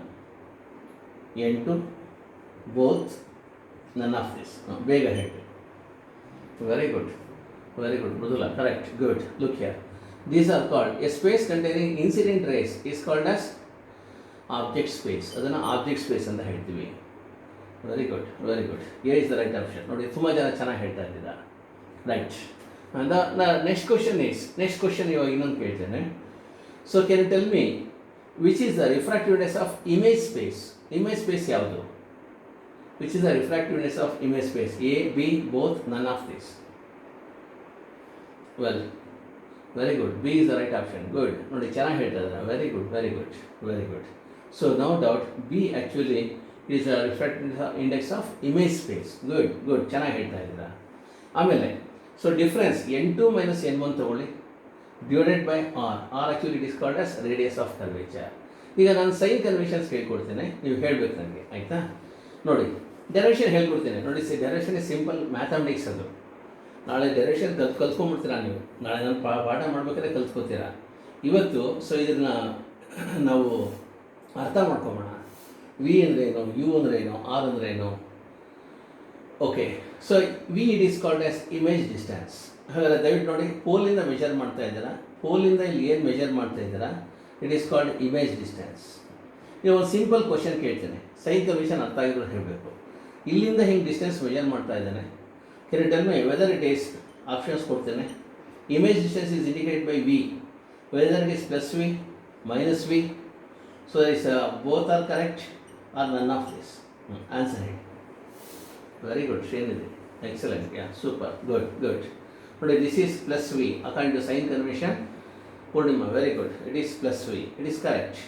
N2, both, none of this. ಬೇಗ ಹೇಳಿ. Very good Mrudula, correct, good. Look here, these are called a space containing incident rays is called as object space. ಅದನ್ನು object space ಅಂತ ಹೇಳ್ತೀವಿ. Very good. A is the right option. ನೋಡಿ, ತುಂಬ ಜನ ಚೆನ್ನಾಗಿ ಹೇಳ್ತಾ ಇದ್ದೀರಾ. ರೈಟ್. ನೆಕ್ಸ್ಟ್ ಕ್ವಶನ್ ಇವಾಗ ಇನ್ನೊಂದು ಕೇಳ್ತೇನೆ. So can you tell me which is the refractive index of image space? Image space ಯಾವುದು? Which is the refractive index of image space? A, B, both, none of this. Well, very good. B is the right option. Good. ನೋಡಿ, ಚೆನ್ನಾಗಿ ಹೇಳ್ತಾ ಇದ್ದಾರೆ. Very good. So no doubt B actually is the refractive index of image space. Good, ಚೆನ್ನಾಗಿ ಹೇಳ್ತಾ ಇದ್ದೀರಾ. ಆಮೇಲೆ so difference N2 - N1 ತಗೊಳ್ಳಿ, divided by R. Actually it is called as radius of curvature. ಈಗ ನಾನು ಸೈನ್ ಕನ್ವೆನ್ಷನ್ಸ್ ಹೇಳ್ಕೊಡ್ತೇನೆ, ನೀವು ಹೇಳಬೇಕು ನನಗೆ, ಆಯಿತಾ? ನೋಡಿ, ಡೆರಿವೇಷನ್ ಹೇಳ್ಕೊಡ್ತೇನೆ. ನೋಡಿ, ಡೆರಿವೇಷನ್ ಇಸ್ ಸಿಂಪಲ್ ಮ್ಯಾಥಮೆಟಿಕ್ಸ್. ಅದು ನಾಳೆ ಡೆರಿವೇಷನ್ ಕಲ್ತ್ಕೊಂಡ್ಬಿಡ್ತೀರಾ ನೀವು. ನಾಳೆ ನಾನು ಪಾಠ ಮಾಡಬೇಕಾದ್ರೆ ಕಲ್ತ್ಕೋತೀರಾ. ಇವತ್ತು ಸೊ ಇದನ್ನು ನಾವು ಅರ್ಥ ಮಾಡ್ಕೊಂಬೋಣ. ವಿ ಅಂದ್ರೇನು, ಯು ಅಂದ್ರೇನು, ಆರ್ ಅಂದ್ರೇನು. Okay, so we it is called as image distance. ಹಾಗಾದರೆ ದಯವಿಟ್ಟು ನೋಡಿ, ಪೋಲಿಂದ ಮೆಷರ್ ಮಾಡ್ತಾ ಇದ್ದೀರಾ. ಪೋಲಿಂದ ಇಲ್ಲಿ ಏನು ಮೆಷರ್ ಮಾಡ್ತಾ ಇದ್ದೀರಾ? It is called image distance. ಈಗ ಒಂದು ಸಿಂಪಲ್ ಕ್ವಶನ್ ಕೇಳ್ತೇನೆ, ಸೈನ್ ಕನ್ವೆನ್ಷನ್ ಅರ್ಥ ಆಗಿರೋ ಹೇಳಬೇಕು. ಇಲ್ಲಿಂದ ಹಿಂಗೆ ಡಿಸ್ಟೆನ್ಸ್ ಮೆಷರ್ ಮಾಡ್ತಾ ಇದ್ದಾನೆ. Can you tell me whether it is? Options ಕೊಡ್ತೇನೆ. Image distance is indicated by V, whether it is plus V, minus V. So is both are correct or none of this. Answer ಹೇಳಿ. Very good Srinidhi, excellent. Yeah, super, good. ನೋಡಿ, this is plus V according to sign convention. Poornima, very good. It is plus V, it is correct.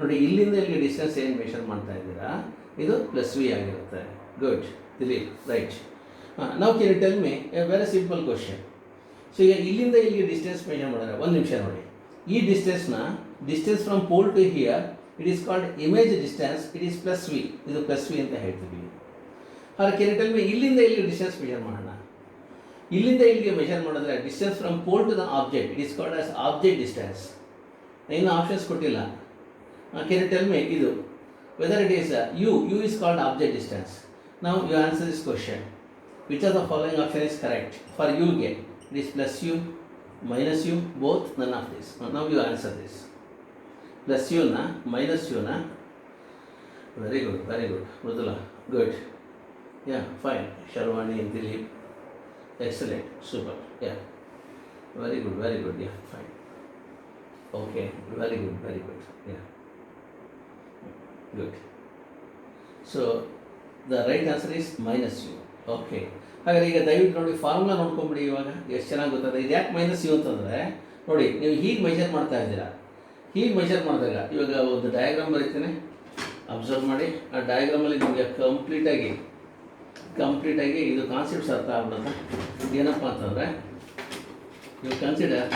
ನೋಡಿ, ಇಲ್ಲಿಂದ ಇಲ್ಲಿ distance ಏನು measure ಮಾಡ್ತಾ ಇದ್ದೀರಾ, ಇದು plus V ಆಗಿರುತ್ತೆ. Good Dilip, right. ನಾವು can you tell me a very simple question. So ಈಗ ಇಲ್ಲಿಂದ ಇಲ್ಲಿಗೆ ಡಿಸ್ಟೆನ್ಸ್ ಮೆಷರ್ ಮಾಡಿದ್ರೆ, ಒಂದು ನಿಮಿಷ ನೋಡಿ, ಈ distance from pole to here it is called image distance. It is plus V, ಇದು ಪ್ಲಸ್ ವಿ ಅಂತ ಹೇಳ್ತೀವಿ. ಹಾಗೆ ಕ್ಯಾನ್ ಯು ಟೆಲ್ ಮಿ ಇಲ್ಲಿಂದ ಇಲ್ಲಿಗೆ ಡಿಸ್ಟೆನ್ಸ್ ಮೆಷರ್ ಮಾಡೋಣ. ಇಲ್ಲಿಂದ ಇಲ್ಲಿಗೆ ಮೆಷರ್ ಮಾಡಿದ್ರೆ distance from pole to the object it is called as object distance. ಇನ್ನು ಆಪ್ಷನ್ಸ್ ಕೊಟ್ಟಿಲ್ಲ. ಕ್ಯಾನ್ ಯು ಟೆಲ್ ಮಿ ಇದು whether it is U is called object distance. ನಾವು U answer this question. Which of the following option is correct for ಯುಗೆ it is plus U minus U both none of this ನಾವು U answer this plus ಯುನ minus ಯುನ very good Mridula good yeah fine Sharvani Dilip excellent super yeah very good yeah fine okay very good yeah good so the right answer is minus U okay ಹಾಗಾದ್ರೆ ಈಗ ದಯವಿಟ್ಟು ನೋಡಿ formula ನೋಡ್ಕೊಂಬಿಡಿ ಇವಾಗ ಎಷ್ಟು ಚೆನ್ನಾಗಿ ಗೊತ್ತಾಗುತ್ತೆ ಇದು ಯಾಕೆ ಮೈನಸ್ ಯು ಅಂತಂದರೆ ನೋಡಿ ನೀವು ಹೀಗೆ ಮೆಷರ್ ಮಾಡ್ತಾ ಇದ್ದೀರಾ ಹೀಗೆ ಮೆಷರ್ ಮಾಡಿದಾಗ ಇವಾಗ ಒಂದು ಡಯಾಗ್ರಾಮ್ ಬರೀತೀನಿ ಅಬ್ಸರ್ವ್ ಮಾಡಿ ಆ ಡಯಾಗ್ರಾಮಲ್ಲಿ ನಿಮಗೆ ಕಂಪ್ಲೀಟಾಗಿ ಇದು ಕಾನ್ಸೆಪ್ಟ್ಸ್ ಅರ್ಥ ಆಗ್ಬಿಡುತ್ತೆ ಏನಪ್ಪ ಅಂತಂದರೆ ನೀವು ಕನ್ಸಿಡರ್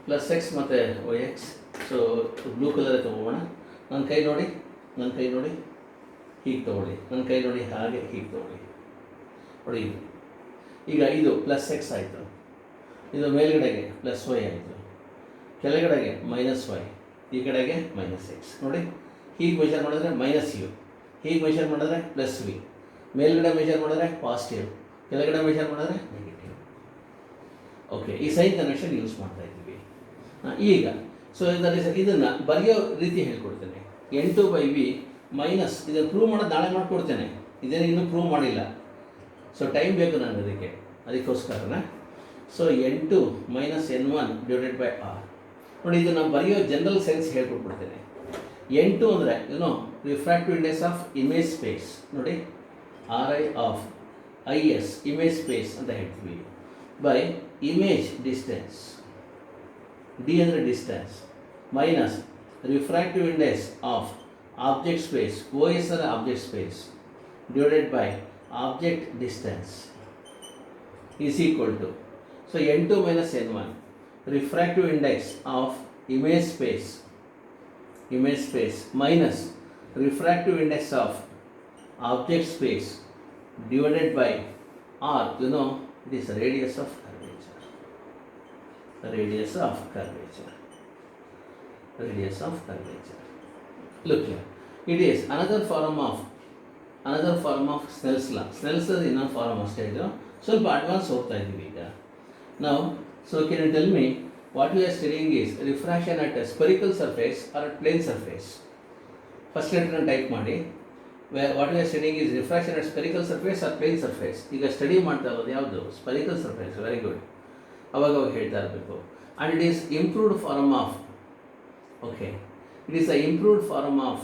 ಪ್ಲಸ್ ಎಕ್ಸ್ ಮತ್ತು ವೈ ಎಕ್ಸ್ ಸೊ ಬ್ಲೂ ಕಲರೇ ತೊಗೊಬೋಣ ನನ್ನ ಕೈ ನೋಡಿ ಹೀಗೆ ತೊಗೊಳ್ಳಿ ನನ್ನ ಕೈ ನೋಡಿ ಹಾಗೆ ಹೀಗೆ ತೊಗೊಳ್ಳಿ ನೋಡಿ ಈಗ ಇದು ಪ್ಲಸ್ ಎಕ್ಸ್ ಆಯಿತು ಇದು ಮೇಲ್ಗಡೆಗೆ ಪ್ಲಸ್ ವೈ ಆಯಿತು ಕೆಳಗಡೆಗೆ ಮೈನಸ್ ವೈ ಈ ಕಡೆಗೆ ಮೈನಸ್ ಎಕ್ಸ್ ನೋಡಿ ಹೀಗೆ ಮೆಷರ್ ಮಾಡಿದ್ರೆ ಮೈನಸ್ ಯು ಹೀಗೆ ಮೆಷರ್ ಮಾಡಿದ್ರೆ ಪ್ಲಸ್ ವಿ ಮೇಲ್ಗಡೆ ಮೆಷರ್ ಮಾಡಿದ್ರೆ ಪಾಸಿಟಿವ್ ಕೆಳಗಡೆ ಮೆಷರ್ ಮಾಡಿದ್ರೆ ನೆಗೆಟಿವ್ ಓಕೆ ಈ ಸೈನ್ ಕನ್ವೆನ್ಷನ್ ಯೂಸ್ ಮಾಡ್ತಾ ಇದ್ದೀವಿ ಈಗ ಸೊ ಇದನ್ನು ಬರೆಯೋ ರೀತಿ ಹೇಳ್ಕೊಡ್ತೇನೆ N2/V ಮೈನಸ್ ಇದನ್ನು ಪ್ರೂವ್ ಮಾಡೋದು ನಾಳೆ ಮಾಡಿಕೊಡ್ತೇನೆ ಇದೇನು ಇನ್ನೂ ಪ್ರೂವ್ ಮಾಡಿಲ್ಲ ಸೊ ಟೈಮ್ ಬೇಕು ನನಗೆ ಅದಕ್ಕೋಸ್ಕರನ so N2 minus N1 divided by R ನೋಡಿ ಇದು ನಾವು ಬರೆಯೋ ಜನರಲ್ ಸೆನ್ಸ್ ಹೇಳ್ಕೊಟ್ಬಿಡ್ತೇನೆ N2 ಅಂದರೆ refractive index of image space ನೋಡಿ RI of IS image space ಅಂತ ಹೇಳ್ತೀವಿ ಬೈ ಇಮೇಜ್ ಡಿಸ್ಟೆನ್ಸ್ ಡಿ ಅಂದರೆ distance minus refractive index of object space OS ಅಂದರೆ object space divided by object distance is equal to so N2 minus N1 refractive index of image space minus refractive index of object space divided by r, it is radius of curvature. Look here, it is another form of Snell's law. Snell's law is ಇನ್ನೊಂದು form ಅಷ್ಟೇ ಇದು ಸ್ವಲ್ಪ advance ಹೋಗ್ತಾ ಇದ್ದೀವಿ ಈಗ ನಾವು. So can you tell me what we are studying is refraction at a spherical surface or a plane surface? First letter type ಮಾಡಿ where what we are studying is refraction at spherical surface or plane surface. ಈಗ study ಮಾಡ್ತಾ ಇರೋದು ಯಾವುದು spherical surface. Very good. ಅವಾಗ ಹೇಳ್ತಾ ಇರಬೇಕು. And it is improved form of it is a improved form of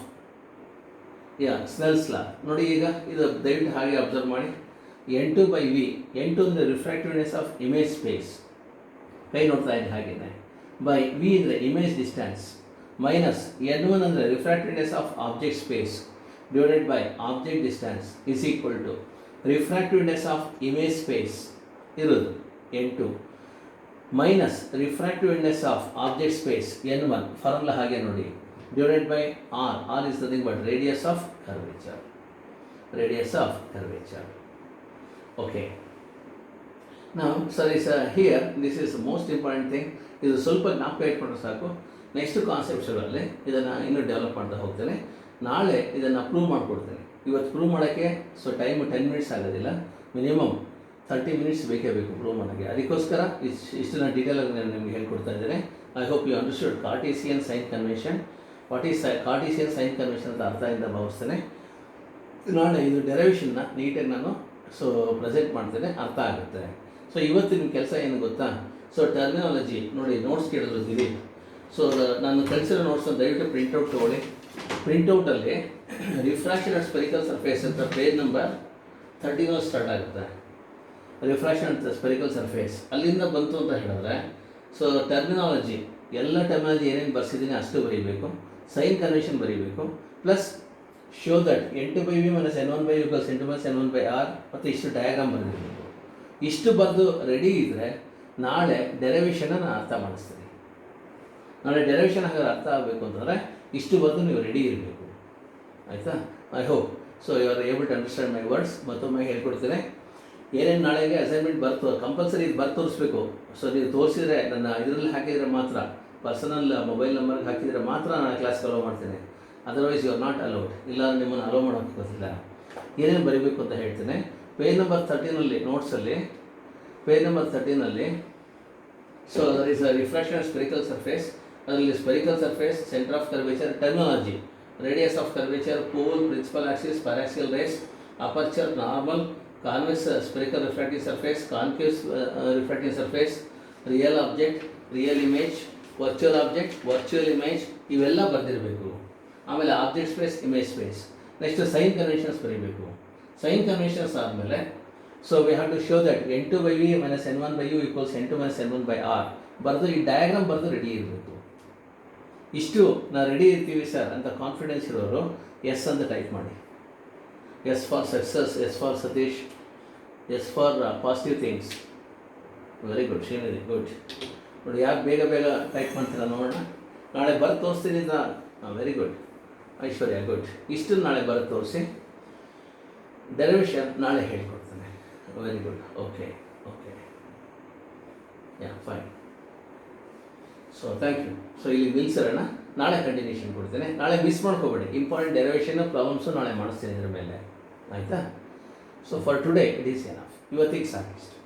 Snell's law. ನೋಡಿ ಈಗ ಇದು ದಯವಿಟ್ಟು ಹಾಗೆ ಅಬ್ಸರ್ವ್ ಮಾಡಿ N2/V N2 ಅಂದರೆ refractive index of image space ಕೈ ನೋಡ್ತಾ ಇದ್ದೆ ಹಾಗೆಯೇ ಬೈ ವಿ ಅಂದರೆ ಇಮೇಜ್ ಡಿಸ್ಟೆನ್ಸ್ ಮೈನಸ್ N1 ಅಂದರೆ refractive index of object space divided by object distance is equal to refractive index of image space ಇರೋದು N2 minus refractive index of object space N1 formula ಹಾಗೆ ನೋಡಿ divided by R is nothing but radius of curvature. Okay. Now, here this is the most important thing. ಇದು ಸ್ವಲ್ಪ ಜ್ಞಾಪಕ ಇಟ್ಕೊಂಡ್ರೆ ಸಾಕು. Next ಕಾನ್ಸೆಪ್ಟ್ಗಳಲ್ಲಿ ಇದನ್ನು ಇನ್ನೂ ಡೆವಲಪ್ ಮಾಡ್ತಾ ಹೋಗ್ತೇನೆ. ನಾಳೆ ಇದನ್ನು ಪ್ರೂವ್ ಮಾಡಿಕೊಡ್ತೇನೆ. ಇವತ್ತು ಪ್ರೂವ್ ಮಾಡೋಕ್ಕೆ ಟೈಮು 10 ಮಿನಿಟ್ಸ್ ಆಗೋದಿಲ್ಲ, ಮಿನಿಮಮ್ 30 ಮಿನಿಟ್ಸ್ ಬೇಕೇ ಬೇಕು ಪ್ರೂವ್ ಮಾಡೋಕ್ಕೆ. ಅದಕ್ಕೋಸ್ಕರ ಇಷ್ಟನ್ನು ಡೀಟೇಲಾಗಿ ನಾನು ನಿಮಗೆ ಹೇಳ್ಕೊಡ್ತಾ ಇದ್ದೇನೆ. I hope you understood Cartesian sign convention. What is Cartesian sign convention ಅಂತ ಅರ್ಥದಿಂದ ಭಾವಿಸ್ತೇನೆ. ನಾಳೆ ಇದು ಡೆರೈವೇಷನ್ನ ನೀಟಾಗಿ ನಾನು ಪ್ರೆಸೆಂಟ್ ಮಾಡ್ತೇನೆ, ಅರ್ಥ ಆಗುತ್ತೆ. ಇವತ್ತಿನ ಕೆಲಸ ಏನು ಗೊತ್ತಾ, ಟರ್ಮಿನಾಲಜಿ ನೋಡಿ, ನೋಟ್ಸ್ ಕೇಳಿದ್ರಿ. ನಾನು ಕಳಿಸಿರೋ ನೋಟ್ಸನ್ನು ದಯವಿಟ್ಟು ಪ್ರಿಂಟೌಟ್ ತೊಗೊಳ್ಳಿ. ಪ್ರಿಂಟೌಟಲ್ಲಿ ರಿಫ್ರಾಕ್ಷನ್ ಅಟ್ ಸ್ಪೆರಿಕಲ್ ಸರ್ಫೇಸ್ ಅಂತ ಪೇಜ್ ನಂಬರ್ 13 ಸ್ಟಾರ್ಟ್ ಆಗುತ್ತೆ. ರಿಫ್ರಾಕ್ಷನ್ ಅಟ್ ಸ್ಪೆರಿಕಲ್ ಸರ್ಫೇಸ್ ಅಲ್ಲಿಂದ ಬಂತು ಅಂತ ಹೇಳಿದ್ರೆ ಟರ್ಮಿನಾಲಜಿ ಎಲ್ಲ ಟರ್ಮಿನಾಲಜಿ ಏನೇನು ಬರ್ಸಿದ್ದೀನಿ ಅಷ್ಟು ಬರೀಬೇಕು, ಸೈನ್ ಕನ್ವೆನ್ಷನ್ ಬರೀಬೇಕು, plus show that N2/V minus N1/U plus N2 minus N1/R ಮತ್ತು ಇಷ್ಟು ಡಯಾಗ್ರಾಮ್ ಬರೆದಿರಬೇಕು. ಇಷ್ಟು ಬರೆದು ರೆಡಿ ಇದ್ದರೆ ನಾಳೆ ಡೆರೈವೇಷನ್ನ ನಾನು ಅರ್ಥ ಮಾಡಿಸ್ತೀನಿ. ನಾಳೆ ಡೆರೈವೇಷನ್ ಹಾಗಾದ್ರೆ ಅರ್ಥ ಆಗಬೇಕು ಅಂತಂದರೆ ಇಷ್ಟು ಬರೆದು ನೀವು ರೆಡಿ ಇರಬೇಕು, ಆಯಿತಾ? I hope you are able to understand my words. ಮತ್ತೊಮ್ಮೆ ಹೇಳ್ಕೊಡ್ತೇನೆ. ಏನೇನು ನಾಳೆಗೆ ಅಸೈನ್ಮೆಂಟ್ ಕಂಪಲ್ಸರಿ ಇದು ಬರ್ತು ತೋರಿಸ್ಬೇಕು. ನೀವು ತೋರಿಸಿದರೆ ನನ್ನ ಇದರಲ್ಲಿ ಹಾಕಿದರೆ ಮಾತ್ರ, ಪರ್ಸನಲ್ ಮೊಬೈಲ್ ನಂಬರ್ಗೆ ಹಾಕಿದರೆ ಮಾತ್ರ ನಾನು ಕ್ಲಾಸ್ಗೆ ಅಲೋ ಮಾಡ್ತೇನೆ. Otherwise you are not allowed. ಇಲ್ಲ ನಿಮ್ಮನ್ನು ಅಲೋ ಮಾಡೋಕ್ಕೆ ಗೊತ್ತಿಲ್ಲ. ಏನೇನು ಬರೀಬೇಕು ಅಂತ ಹೇಳ್ತೇನೆ. ಪೇಜ್ ನಂಬರ್ 13 ನೋಟ್ಸಲ್ಲಿ page number 13 so there is a refraction spherical surface. ಅದರಲ್ಲಿ spherical surface, centre of curvature, terminology, radius of curvature, pole, principal axis, paraxial rays, aperture, normal, convex spherical refractive surface, concave refractive surface, real object, real image, virtual object, virtual image, ಇವೆಲ್ಲ ಬರೆದಿರಬೇಕು. ಆಮೇಲೆ object space, image space. Next sign conventions ಬರೀಬೇಕು. Sign conventions ಆದಮೇಲೆ so we have to show that n2/v minus n1/u equals n2 minus n1/r ಬರೆದು ಈ diagram ಬರೆದು ready ಇರಬೇಕು. ಇಷ್ಟು ನಾವು ರೆಡಿ ಇರ್ತೀವಿ ಸರ್ ಅಂತ ಕಾನ್ಫಿಡೆನ್ಸ್ ಇರೋರು ಎಸ್ ಅಂತ ಟೈಪ್ ಮಾಡಿ. S for success, S for Satish, S for positive things. Very good Srinidhi, good. ನೋಡಿ ಯಾಕೆ ಬೇಗ ಬೇಗ ಟೈಪ್ ಮಾಡ್ತೀರಾ ನೋಡೋಣ. ನಾಳೆ ಬರೆದು ತೋರಿಸ್ತೀನಿ. Very good Aishwarya, good. ಇಷ್ಟನ್ನು ನಾಳೆ ಬರೆದು ತೋರಿಸಿ, ಡೆರಿವೇಷನ್ ನಾಳೆ ಹೇಳ್ಕೊಡ್ತಾನೆ. Very good. Okay okay, yeah fine. So thank you. So ಇಲ್ಲಿ ನಿಲ್ಸೋಣ, ನಾಳೆ ಕಂಟಿನ್ಯೂಷನ್ ಕೊಡ್ತೇನೆ. ನಾಳೆ ಮಿಸ್ ಮಾಡ್ಕೋಬೇಡಿ, ಇಂಪಾರ್ಟೆಂಟ್ ಡೆರಿವೇಷನ್ ಪ್ರಾಬ್ಲಮ್ಸು ನಾಳೆ ಮಾಡಿಸ್ತೀನಿ ಇದ್ರ ಮೇಲೆ, ಆಯಿತಾ? So for today it is enough. ಇವತ್ತಿಗೆ ಸಾಕಿಷ್ಟು.